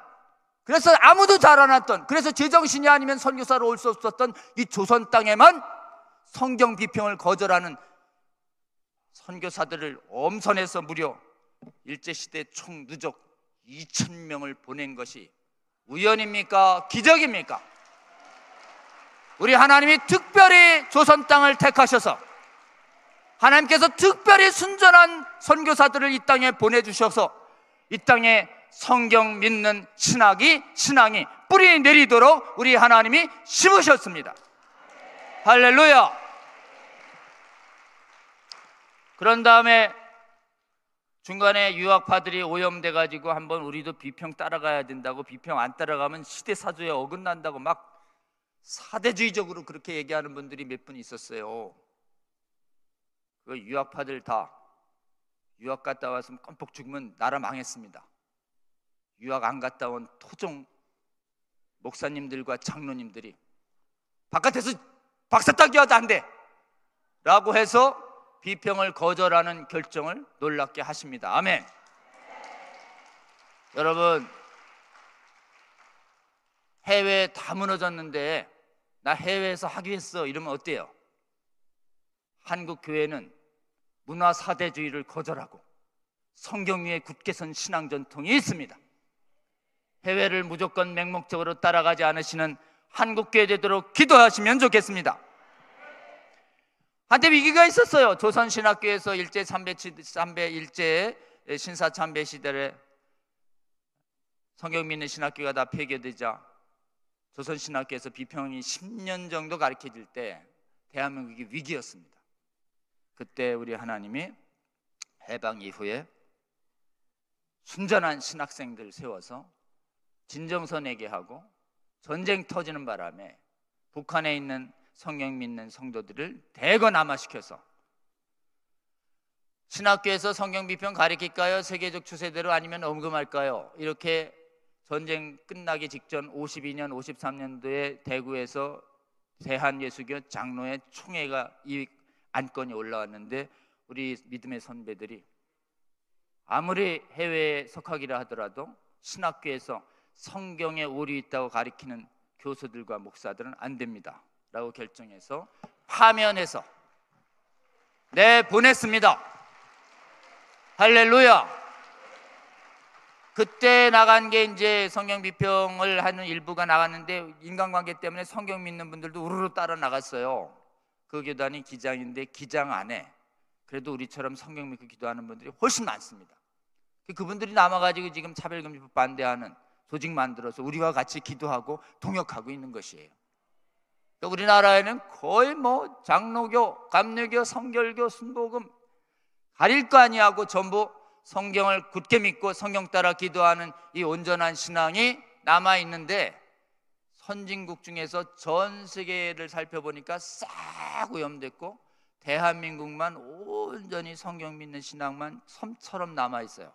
그래서 아무도 잘 안 왔던, 그래서 제정신이 아니면 선교사로 올 수 없었던 이 조선 땅에만 성경 비평을 거절하는 선교사들을 엄선해서 무려 일제시대 총 누적 2,000명을 보낸 것이 우연입니까? 기적입니까? 우리 하나님이 특별히 조선 땅을 택하셔서 하나님께서 특별히 순전한 선교사들을 이 땅에 보내주셔서 이 땅에 성경 믿는 신앙이 뿌리 내리도록 우리 하나님이 심으셨습니다. 할렐루야. 그런 다음에 중간에 유학파들이 오염돼 가지고 한번 우리도 비평 따라가야 된다고, 비평 안 따라가면 시대사조에 어긋난다고 막 사대주의적으로 그렇게 얘기하는 분들이 몇 분 있었어요. 그 유학파들 다 유학 갔다 와서 껌뻑 죽으면 나라 망했습니다. 유학 안 갔다 온 토종 목사님들과 장로님들이 바깥에서 박사 따기와도 안 돼 라고 해서 비평을 거절하는 결정을 놀랍게 하십니다. 아멘. 여러분, 해외에 다 무너졌는데 나 해외에서 하기로 이러면 어때요? 한국 교회는 문화 사대주의를 거절하고 성경 위에 굳게 선 신앙 전통이 있습니다. 해외를 무조건 맹목적으로 따라가지 않으시는 한국 교회 되도록 기도하시면 좋겠습니다. 한때 위기가 있었어요. 조선신학교에서 일제 신사 참배 시대에 성경 믿는 신학교가 다 폐교되자 조선신학교에서 비평이 10년 정도 가르쳐질 때 대한민국이 위기였습니다. 그때 우리 하나님이 해방 이후에 순전한 신학생들 세워서 진정서 내게 하고 전쟁 터지는 바람에 북한에 있는 성경 믿는 성도들을 대거 남아시켜서 신학교에서 성경 비평 가르칠까요? 세계적 추세대로 아니면 엄금할까요? 이렇게 전쟁 끝나기 직전 52년, 53년도에 대구에서 대한예수교 장로회 총회가 이 안건이 올라왔는데 우리 믿음의 선배들이 아무리 해외에 석학이라 하더라도 신학교에서 성경에 오류 있다고 가르치는 교수들과 목사들은 안 됩니다 라고 결정해서 파면해서 내보냈습니다. 할렐루야. 그때 나간 게 이제 성경 비평을 하는 일부가 나갔는데 인간관계 때문에 성경 믿는 분들도 우르르 따라 나갔어요. 그 교단이 기장인데 기장 안에 그래도 우리처럼 성경 믿고 기도하는 분들이 훨씬 많습니다. 그분들이 남아가지고 지금 차별금지법 반대하는 조직 만들어서 우리와 같이 기도하고 동역하고 있는 것이에요. 우리나라에는 거의 뭐 장로교, 감리교, 성결교, 순복음 가릴 거 아니하고 전부 성경을 굳게 믿고 성경 따라 기도하는 이 온전한 신앙이 남아있는데 선진국 중에서 전 세계를 살펴보니까 싹 오염됐고 대한민국만 온전히 성경 믿는 신앙만 섬처럼 남아있어요.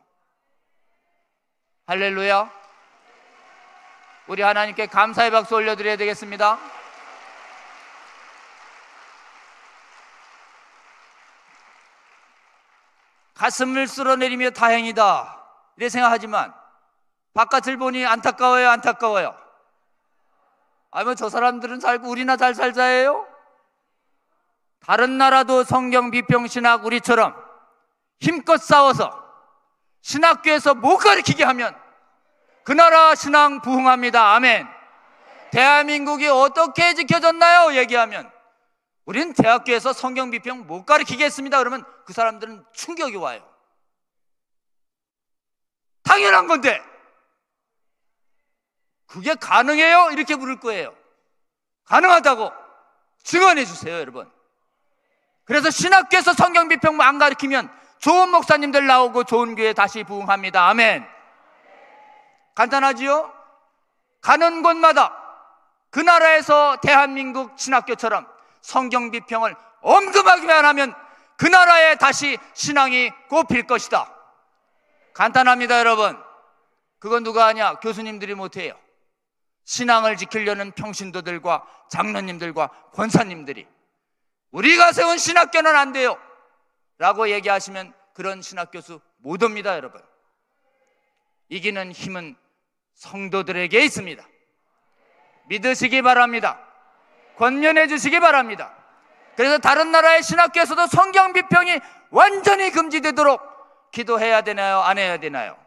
할렐루야. 우리 하나님께 감사의 박수 올려드려야 되겠습니다. 가슴을 쓸어내리며 다행이다 이렇게 생각하지만 바깥을 보니 안타까워요. 안타까워요. 아니면 저 사람들은 살고 우리나 잘 살자예요? 다른 나라도 성경 비평 신학 우리처럼 힘껏 싸워서 신학교에서 못 가르치게 하면 그 나라 신앙 부흥합니다. 아멘. 대한민국이 어떻게 지켜졌나요? 얘기하면 우리는 대학교에서 성경 비평 못 가르치겠습니다 그러면 그 사람들은 충격이 와요. 당연한 건데 그게 가능해요? 이렇게 물을 거예요. 가능하다고 증언해 주세요 여러분. 그래서 신학교에서 성경 비평 안 가르치면 좋은 목사님들 나오고 좋은 교회 다시 부흥합니다. 아멘. 간단하지요? 가는 곳마다 그 나라에서 대한민국 신학교처럼 성경 비평을 엄금하기만 하면 그 나라에 다시 신앙이 꼽힐 것이다. 간단합니다 여러분. 그건 누가 하냐? 교수님들이 못해요. 신앙을 지키려는 평신도들과 장로님들과 권사님들이 우리가 세운 신학교는 안 돼요 라고 얘기하시면 그런 신학교수 못 옵니다 여러분. 이기는 힘은 성도들에게 있습니다. 믿으시기 바랍니다. 권면해 주시기 바랍니다. 그래서 다른 나라의 신학교에서도 성경 비평이 완전히 금지되도록 기도해야 되나요? 안 해야 되나요?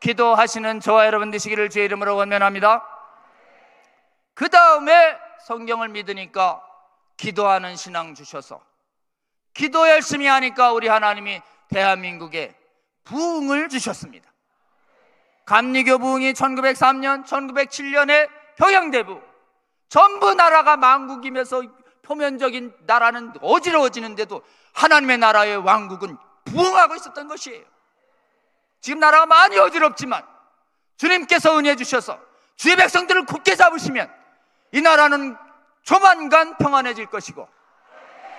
기도하시는 저와 여러분 되시기를 주의 이름으로 권면합니다. 그 다음에 성경을 믿으니까 기도하는 신앙 주셔서 기도 열심히 하니까 우리 하나님이 대한민국에 부흥을 주셨습니다. 감리교 부흥이 1903년, 1907년에 평양대부 전부 나라가 망국이면서 표면적인 나라는 어지러워지는데도 하나님의 나라의 왕국은 부흥하고 있었던 것이에요. 지금 나라가 많이 어지럽지만 주님께서 은혜 주셔서 주의 백성들을 굳게 잡으시면 이 나라는 조만간 평안해질 것이고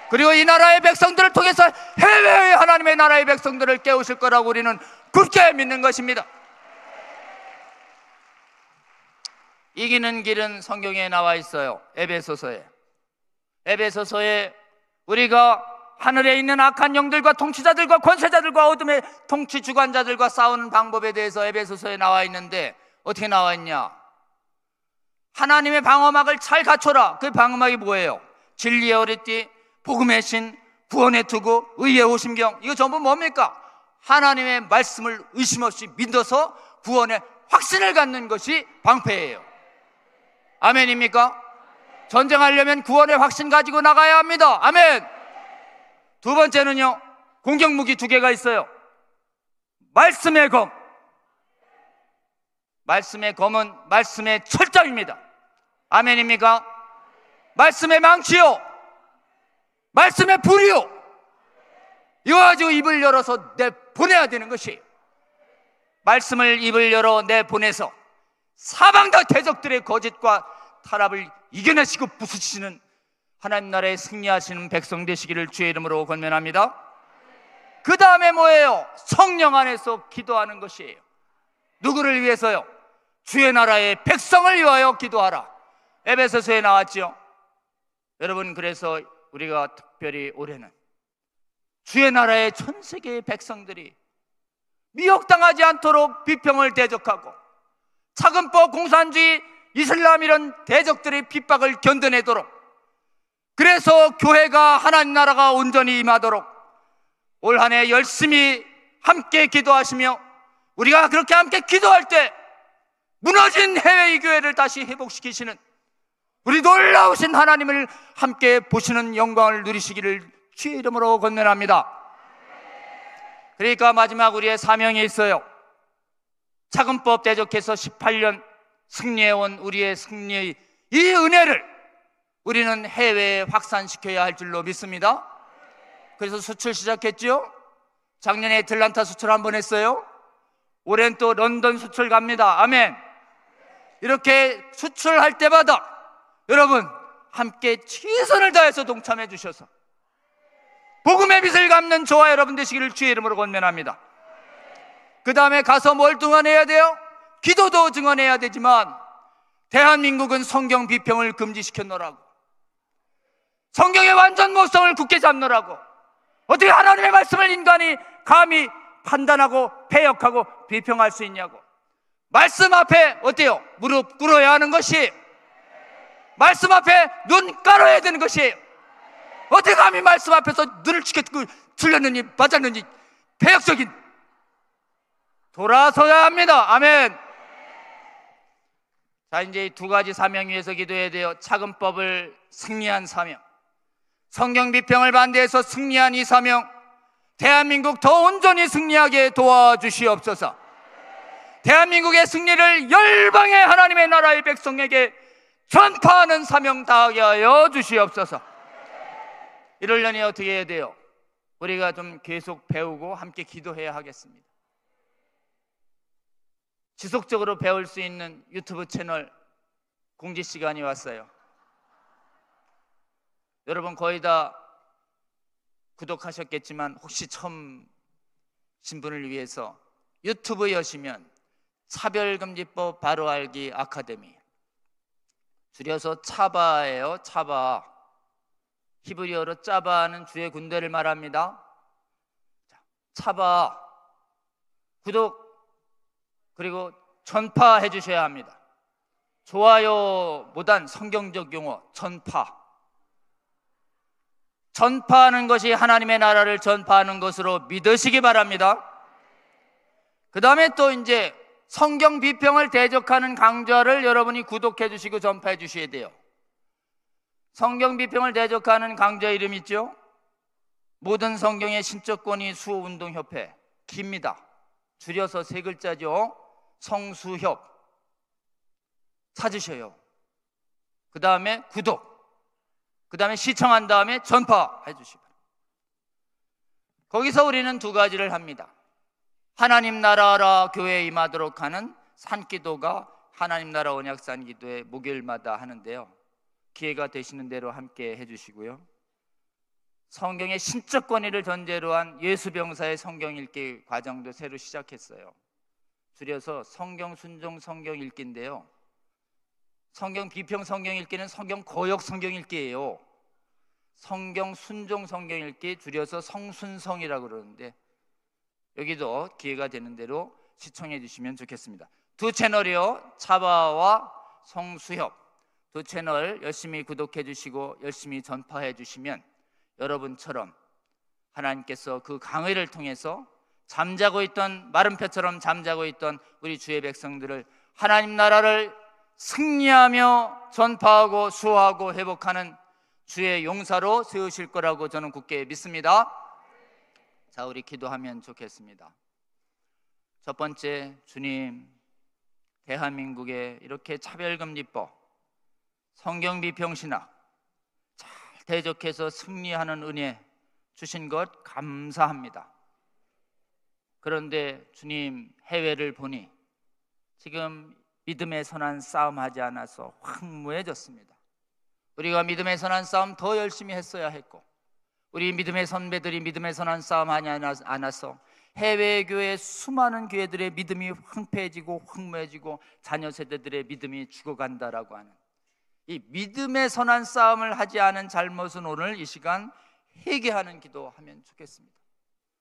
그리고 이 나라의 백성들을 통해서 해외의 하나님의 나라의 백성들을 깨우실 거라고 우리는 굳게 믿는 것입니다. 이기는 길은 성경에 나와 있어요. 에베소서에 우리가 하늘에 있는 악한 영들과 통치자들과 권세자들과 어둠의 통치 주관자들과 싸우는 방법에 대해서 에베소서에 나와 있는데 어떻게 나와 있냐? 하나님의 방어막을 잘 갖춰라. 그 방어막이 뭐예요? 진리의 어리띠, 복음의 신, 구원의 투구, 의의 오심경. 이거 전부 뭡니까? 하나님의 말씀을 의심 없이 믿어서 구원의 확신을 갖는 것이 방패예요. 아멘입니까? 전쟁하려면 구원의 확신 가지고 나가야 합니다. 아멘. 두 번째는요, 공격무기 두 개가 있어요. 말씀의 검. 말씀의 검은 말씀의 철장입니다. 아멘입니까? 말씀의 망치요, 말씀의 불이요. 이거 가지고 입을 열어서 내보내야 되는 것이에요. 말씀을 입을 열어 내보내서 사방다 대적들의 거짓과 타락을 이겨내시고 부수시는 하나님 나라에 승리하시는 백성 되시기를 주의 이름으로 권면합니다. 그 다음에 뭐예요? 성령 안에서 기도하는 것이에요. 누구를 위해서요? 주의 나라의 백성을 위하여 기도하라. 에베소서에 나왔죠. 여러분, 그래서 우리가 특별히 올해는 주의 나라의 전 세계의 백성들이 미혹당하지 않도록 비평을 대적하고 차근법, 공산주의, 이슬람 이런 대적들의 핍박을 견뎌내도록, 그래서 교회가 하나님 나라가 온전히 임하도록 올 한 해 열심히 함께 기도하시며, 우리가 그렇게 함께 기도할 때 무너진 해외의 교회를 다시 회복시키시는 우리 놀라우신 하나님을 함께 보시는 영광을 누리시기를 주의 이름으로 권면합니다. 그러니까 마지막 우리의 사명이 있어요. 차근법 대적해서 18년 승리해온 우리의 승리의 이 은혜를 우리는 해외에 확산시켜야 할 줄로 믿습니다. 그래서 수출 시작했죠. 작년에 애틀란타 수출 한번 했어요. 올해는 또 런던 수출 갑니다. 아멘. 이렇게 수출할 때마다 여러분 함께 최선을 다해서 동참해 주셔서 복음의 빛을 갚는 저와 여러분 되시기를 주의 이름으로 권면합니다. 그 다음에 가서 뭘 증언해야 돼요? 기도도 증언해야 되지만 대한민국은 성경 비평을 금지시켰노라고, 성경의 완전 모성을 굳게 잡노라고. 어떻게 하나님의 말씀을 인간이 감히 판단하고 폐역하고 비평할 수 있냐고. 말씀 앞에 어때요? 무릎 꿇어야 하는 것이, 말씀 앞에 눈 깔아야 되는 것이에요. 어떻게 감히 말씀 앞에서 눈을 치켜뜨고 틀렸는지 맞았는지 폐역적인, 돌아서야 합니다. 아멘. 자, 이제 두 가지 사명 위해서 기도해야 돼요. 차근법을 승리한 사명, 성경 비평을 반대해서 승리한 이 사명, 대한민국 더 온전히 승리하게 도와주시옵소서. 대한민국의 승리를 열방의 하나님의 나라의 백성에게 전파하는 사명 다하게 하여 주시옵소서. 이러려니 어떻게 해야 돼요? 우리가 좀 계속 배우고 함께 기도해야 하겠습니다. 지속적으로 배울 수 있는 유튜브 채널 공지 시간이 왔어요. 여러분 거의 다 구독하셨겠지만 혹시 처음 신분을 위해서 유튜브 여시면 차별금지법 바로 알기 아카데미, 줄여서 차바예요. 차바, 히브리어로 짜바는 주의 군대를 말합니다. 차바 구독 그리고 전파해 주셔야 합니다. 좋아요보단 성경적 용어 전파. 전파하는 것이 하나님의 나라를 전파하는 것으로 믿으시기 바랍니다. 그 다음에 또 이제 성경 비평을 대적하는 강좌를 여러분이 구독해 주시고 전파해 주셔야 돼요. 성경 비평을 대적하는 강좌 이름 있죠? 모든 성경의 신적권위 수호운동협회, 깁니다. 줄여서 세 글자죠. 성수협 찾으셔요. 그 다음에 구독, 그 다음에 시청한 다음에 전파해 주시고, 거기서 우리는 두 가지를 합니다. 하나님 나라라 교회에 임하도록 하는 산기도가 하나님 나라 언약산 기도회 목요일마다 하는데요. 기회가 되시는 대로 함께 해주시고요. 성경의 신적 권위를 전제로 한 예수병사의 성경 읽기 과정도 새로 시작했어요. 줄여서 성경 순종 성경 읽기인데요. 성경 비평 성경 읽기는 성경 거역 성경 읽기예요. 성경 순종 성경 읽기 줄여서 성순성이라고 그러는데, 여기도 기회가 되는 대로 시청해 주시면 좋겠습니다. 두 채널이요, 차바와 성수협 두 채널 열심히 구독해 주시고 열심히 전파해 주시면 여러분처럼 하나님께서 그 강의를 통해서 잠자고 있던, 마른 뼈처럼 잠자고 있던 우리 주의 백성들을 하나님 나라를 승리하며 전파하고 수호하고 회복하는 주의 용사로 세우실 거라고 저는 굳게 믿습니다. 자, 우리 기도하면 좋겠습니다. 첫 번째, 주님, 대한민국에 이렇게 차별금지법, 성경비평신학 잘 대적해서 승리하는 은혜 주신 것 감사합니다. 그런데 주님, 해외를 보니 지금 믿음의 선한 싸움 하지 않아서 황무해졌습니다. 우리가 믿음의 선한 싸움 더 열심히 했어야 했고, 우리 믿음의 선배들이 믿음의 선한 싸움 하지 않았어 해외 교회 수많은 교회들의 믿음이 황폐해지고 황무해지고 자녀 세대들의 믿음이 죽어간다라고 하는 이 믿음의 선한 싸움을 하지 않은 잘못은 오늘 이 시간 회개하는 기도하면 좋겠습니다.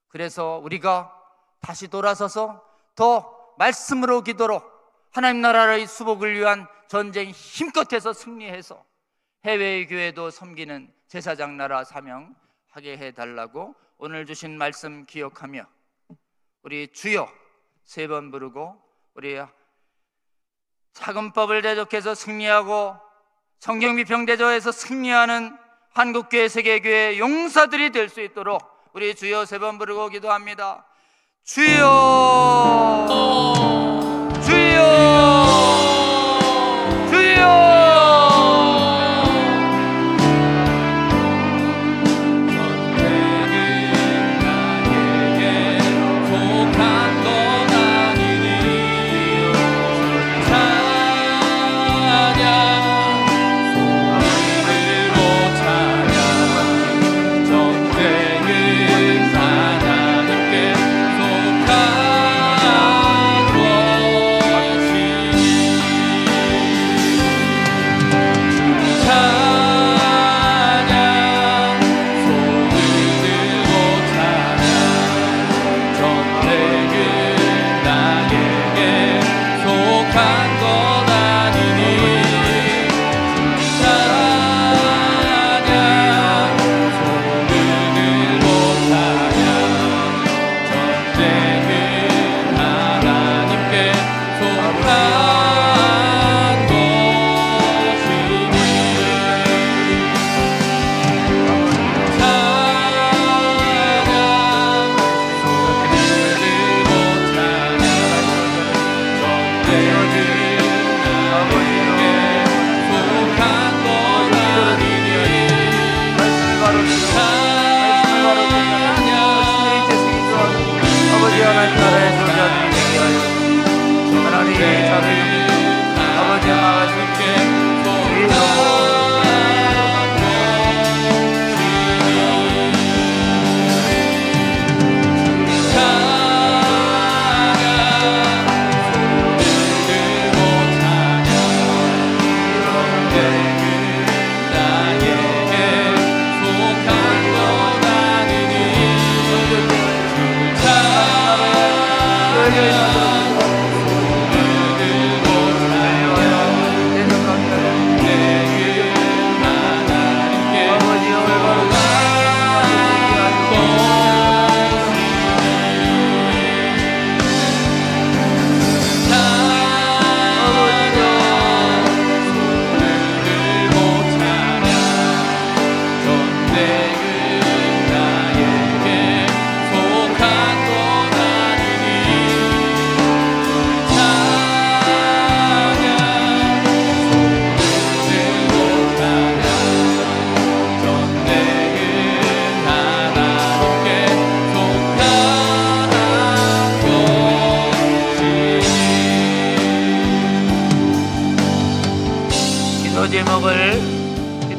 그래서 우리가 다시 돌아서서 더 말씀으로 기도로 하나님 나라의 수복을 위한 전쟁 힘껏 해서 승리해서 해외의 교회도 섬기는 제사장 나라 사명 하게 해달라고 오늘 주신 말씀 기억하며 우리 주여 3번 부르고 우리 작은법을 대적해서 승리하고 성경 비평 대적해서 승리하는 한국교회 세계교회 용사들이 될 수 있도록 우리 주여 3번 부르고 기도합니다. 주여 주여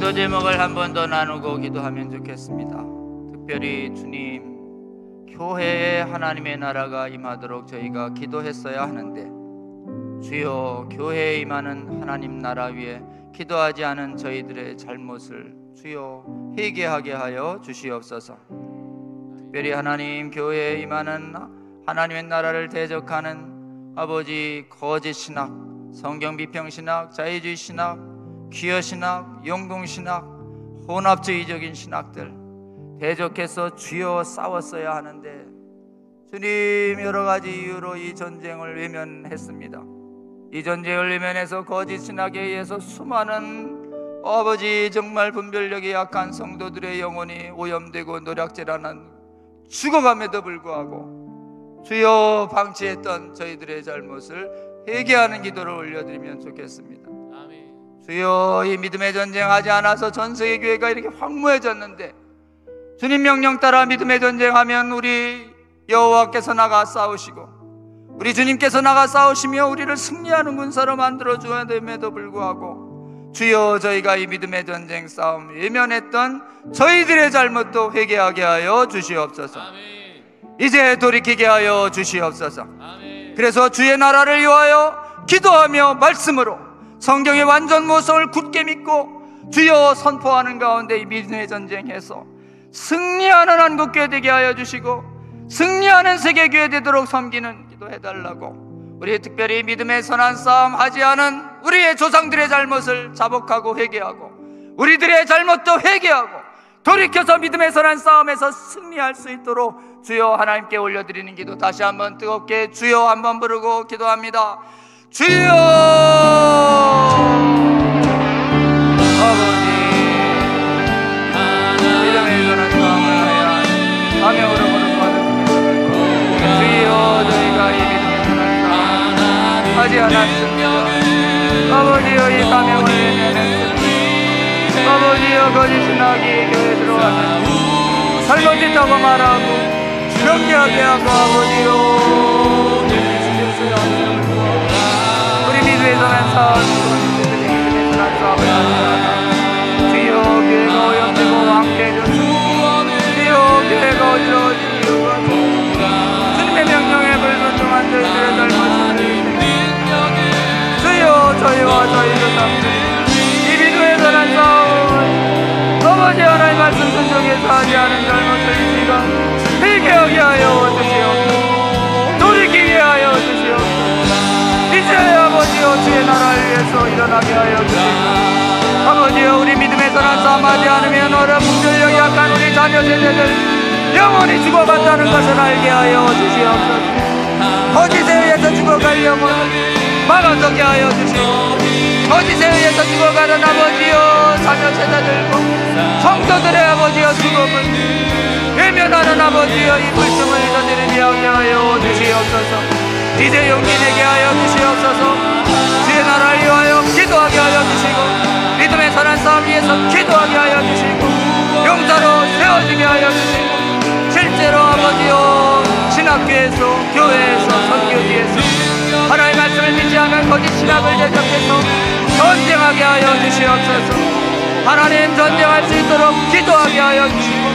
기도 제목을 한 번 더 나누고 기도하면 좋겠습니다. 특별히 주님, 교회에 하나님의 나라가 임하도록 저희가 기도했어야 하는데 주여, 교회에 임하는 하나님 나라 위에 기도하지 않은 저희들의 잘못을 주여 회개하게 하여 주시옵소서. 특별히 하나님 교회에 임하는 하나님의 나라를 대적하는 아버지 거짓 신학, 성경 비평 신학, 자유주의 신학, 기여 신학, 영동 신학, 혼합주의적인 신학들 대적해서 주여 싸웠어야 하는데 주님, 여러 가지 이유로 이 전쟁을 외면했습니다. 이 전쟁을 외면해서 거짓 신학에 의해서 수많은 아버지 정말 분별력이 약한 성도들의 영혼이 오염되고 노략질하는 죽어감에도 불구하고 주여 방치했던 저희들의 잘못을 회개하는 기도를 올려드리면 좋겠습니다. 주여, 이 믿음의 전쟁하지 않아서 전 세계 교회가 이렇게 황무해졌는데 주님 명령 따라 믿음의 전쟁하면 우리 여호와께서 나가 싸우시고 우리 주님께서 나가 싸우시며 우리를 승리하는 군사로 만들어 주어야 됨에도 불구하고 주여, 저희가 이 믿음의 전쟁 싸움 외면했던 저희들의 잘못도 회개하게 하여 주시옵소서. 이제 돌이키게 하여 주시옵소서. 그래서 주의 나라를 위하여 기도하며 말씀으로 성경의 완전 모성을 굳게 믿고 주여 선포하는 가운데 이 믿음의 전쟁에서 승리하는 한국교회 되게 하여 주시고 승리하는 세계교회 되도록 섬기는 기도해달라고, 우리 특별히 믿음의 선한 싸움 하지 않은 우리의 조상들의 잘못을 자복하고 회개하고 우리들의 잘못도 회개하고 돌이켜서 믿음의 선한 싸움에서 승리할 수 있도록 주여 하나님께 올려드리는 기도 다시 한번 뜨겁게 주여 한번 부르고 기도합니다. 주여 아버지, 믿음의 선한 싸움을 하여 사명으로 거듭 받으시겠습니다. 주여, 저희가 이 믿음의 선한 싸움 하지 않았습니다. 아버지여, 이 사명을 해냈습니다. 아버지여, 거짓 신학이 교회에 들어왔는데 잘못했다고 말하고 명쾌하게 하고 아버지요, 우리 믿음의 선한 싸움, 믿음의 선한 싸움을 하지 주여, 교회가 오염되고 황폐해졌습니다. 주여, 교회가 어지러워진 이유가 주님의 명령에 불순종한 저희들의 잘못을 주여, 저희와 저희 조상들 이 믿음의 선한 싸움을 아버지 하나님 말씀 순종해서 하지 않은 잘못을 지가 회개하게 하여 주시옵소서. 돌이키게 하여 주시옵소서. 이제 아버지여, 주의 나라를 위해서 일어나게 하여 주시옵소서. 아버지여, 우리 믿음의 선한 싸움 하지 않으면 어려 풍절력이 약한 우리 자녀 세대들 영원히 죽어간다는 것을 알게 하여 주시옵소서. 거짓에 의해서 죽어갈 영혼을 막아서게 하여 주시옵소서. 거짓에 의해서 죽어가는 아버지여, 자녀 세대들과 성도들의 아버지여 죽음을 외면하는 아버지여, 이 불승을 저지르게 하여 주시옵소서. 이제 용기 내게 하여 주시옵소서. 주의 나라를 위하여 기도하게 하여 주시고 믿음의 선한 싸움 위해서 기도하게 하여 주시고 용사로 세워지게 하여 주시고 실제로 아버지여, 신학교에서 교회에서 선교지에서 하나님의 말씀을 믿지 않은 거짓 신학을 대적해서 전쟁하게 하여 주시옵소서. 하나님 전쟁할 수 있도록 기도하게 하여 주시고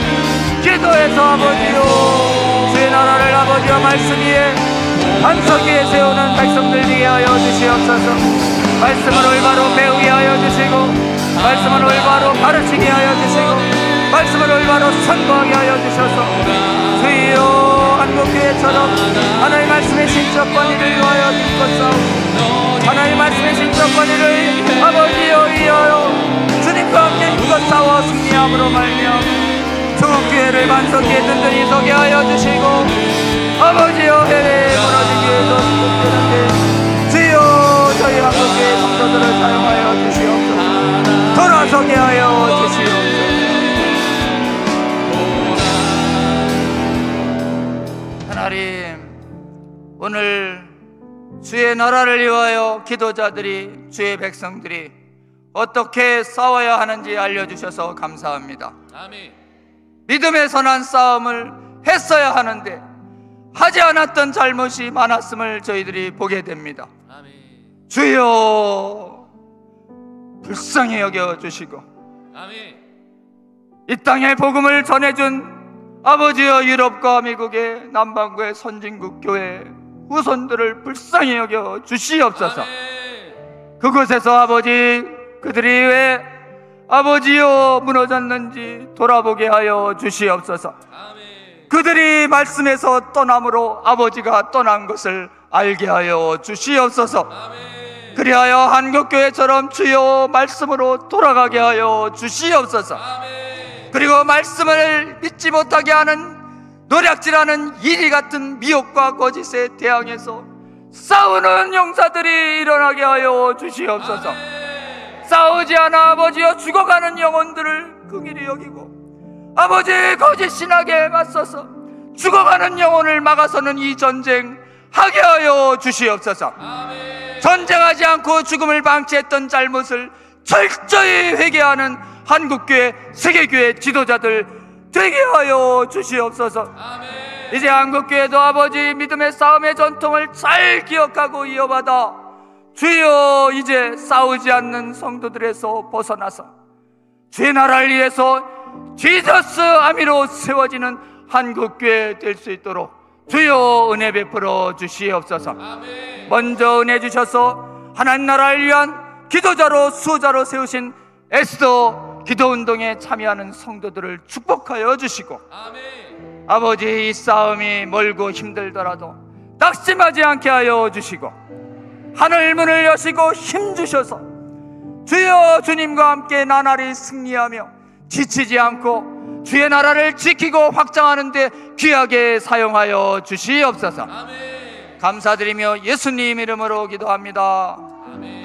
기도해서 아버지요, 주의 나라를 아버지와 말씀 위에 반석 위에 세우는 백성들 되게 하여 주시옵소서. 말씀을 올바로 배우게 하여 주시고 말씀을 올바로 가르치게 하여 주시고 말씀을 올바로 선포하게 하여 주셔서 주여, 한국교회처럼 하나님의 말씀의 신적 권위를 위하여 믿고 싸우고 하나님의 말씀의 신적 권위를 아버지여 위하여 주님과 함께 힘껏 싸워 승리함으로 말미암아 중국교회를 반석기에 든든히 서게 하여 주시고 아버지여, 해외에 무너진 교회도 지속되는데 주여, 저희 한국교회 성도들을 사용하여 주시옵소서. 돌아서게 하여 주시옵소서. 하나님, 오늘 주의 나라를 위하여 기도자들이, 주의 백성들이 어떻게 싸워야 하는지 알려주셔서 감사합니다. 아멘. 믿음의 선한 싸움을 했어야 하는데 하지 않았던 잘못이 많았음을 저희들이 보게 됩니다. 아멘. 주여, 불쌍히 여겨주시고 아멘. 이 땅에 복음을 전해준 아버지여, 유럽과 미국의 남반구의 선진국 교회 후손들을 불쌍히 여겨 주시옵소서. 아멘. 그곳에서 아버지, 그들이 왜 아버지여 무너졌는지 돌아보게 하여 주시옵소서. 아멘. 그들이 말씀에서 떠남으로 아버지가 떠난 것을 알게 하여 주시옵소서. 아멘. 그리하여 한국교회처럼 주여 말씀으로 돌아가게 하여 주시옵소서. 아멘. 그리고 말씀을 믿지 못하게 하는 노략질하는 이리 같은 미혹과 거짓에 대항해서 싸우는 용사들이 일어나게 하여 주시옵소서. 아멘. 싸우지 않아 아버지여 죽어가는 영혼들을 긍휼히 여기고 아버지, 거짓 신학에 맞서서 죽어가는 영혼을 막아서는 이 전쟁 하게 하여 주시옵소서. 아멘. 전쟁하지 않고 죽음을 방치했던 잘못을 철저히 회개하는 한국교회, 세계교회 지도자들 되게 하여 주시옵소서. 아멘. 이제 한국교회도 아버지 믿음의 싸움의 전통을 잘 기억하고 이어받아 주여, 이제 싸우지 않는 성도들에서 벗어나서 주의 나라를 위해서 지저스 아미로 세워지는 한국교회 될 수 있도록 주여 은혜 베풀어 주시옵소서. 아멘. 먼저 은혜 주셔서 하나님 나라를 위한 기도자로 수호자로 세우신 에스더 기도운동에 참여하는 성도들을 축복하여 주시고, 아멘. 아버지, 이 싸움이 멀고 힘들더라도 낙심하지 않게 하여 주시고, 하늘 문을 여시고 힘 주셔서 주여 주님과 함께 나날이 승리하며 지치지 않고 주의 나라를 지키고 확장하는 데 귀하게 사용하여 주시옵소서. 아멘. 감사드리며 예수님 이름으로 기도합니다. 아멘.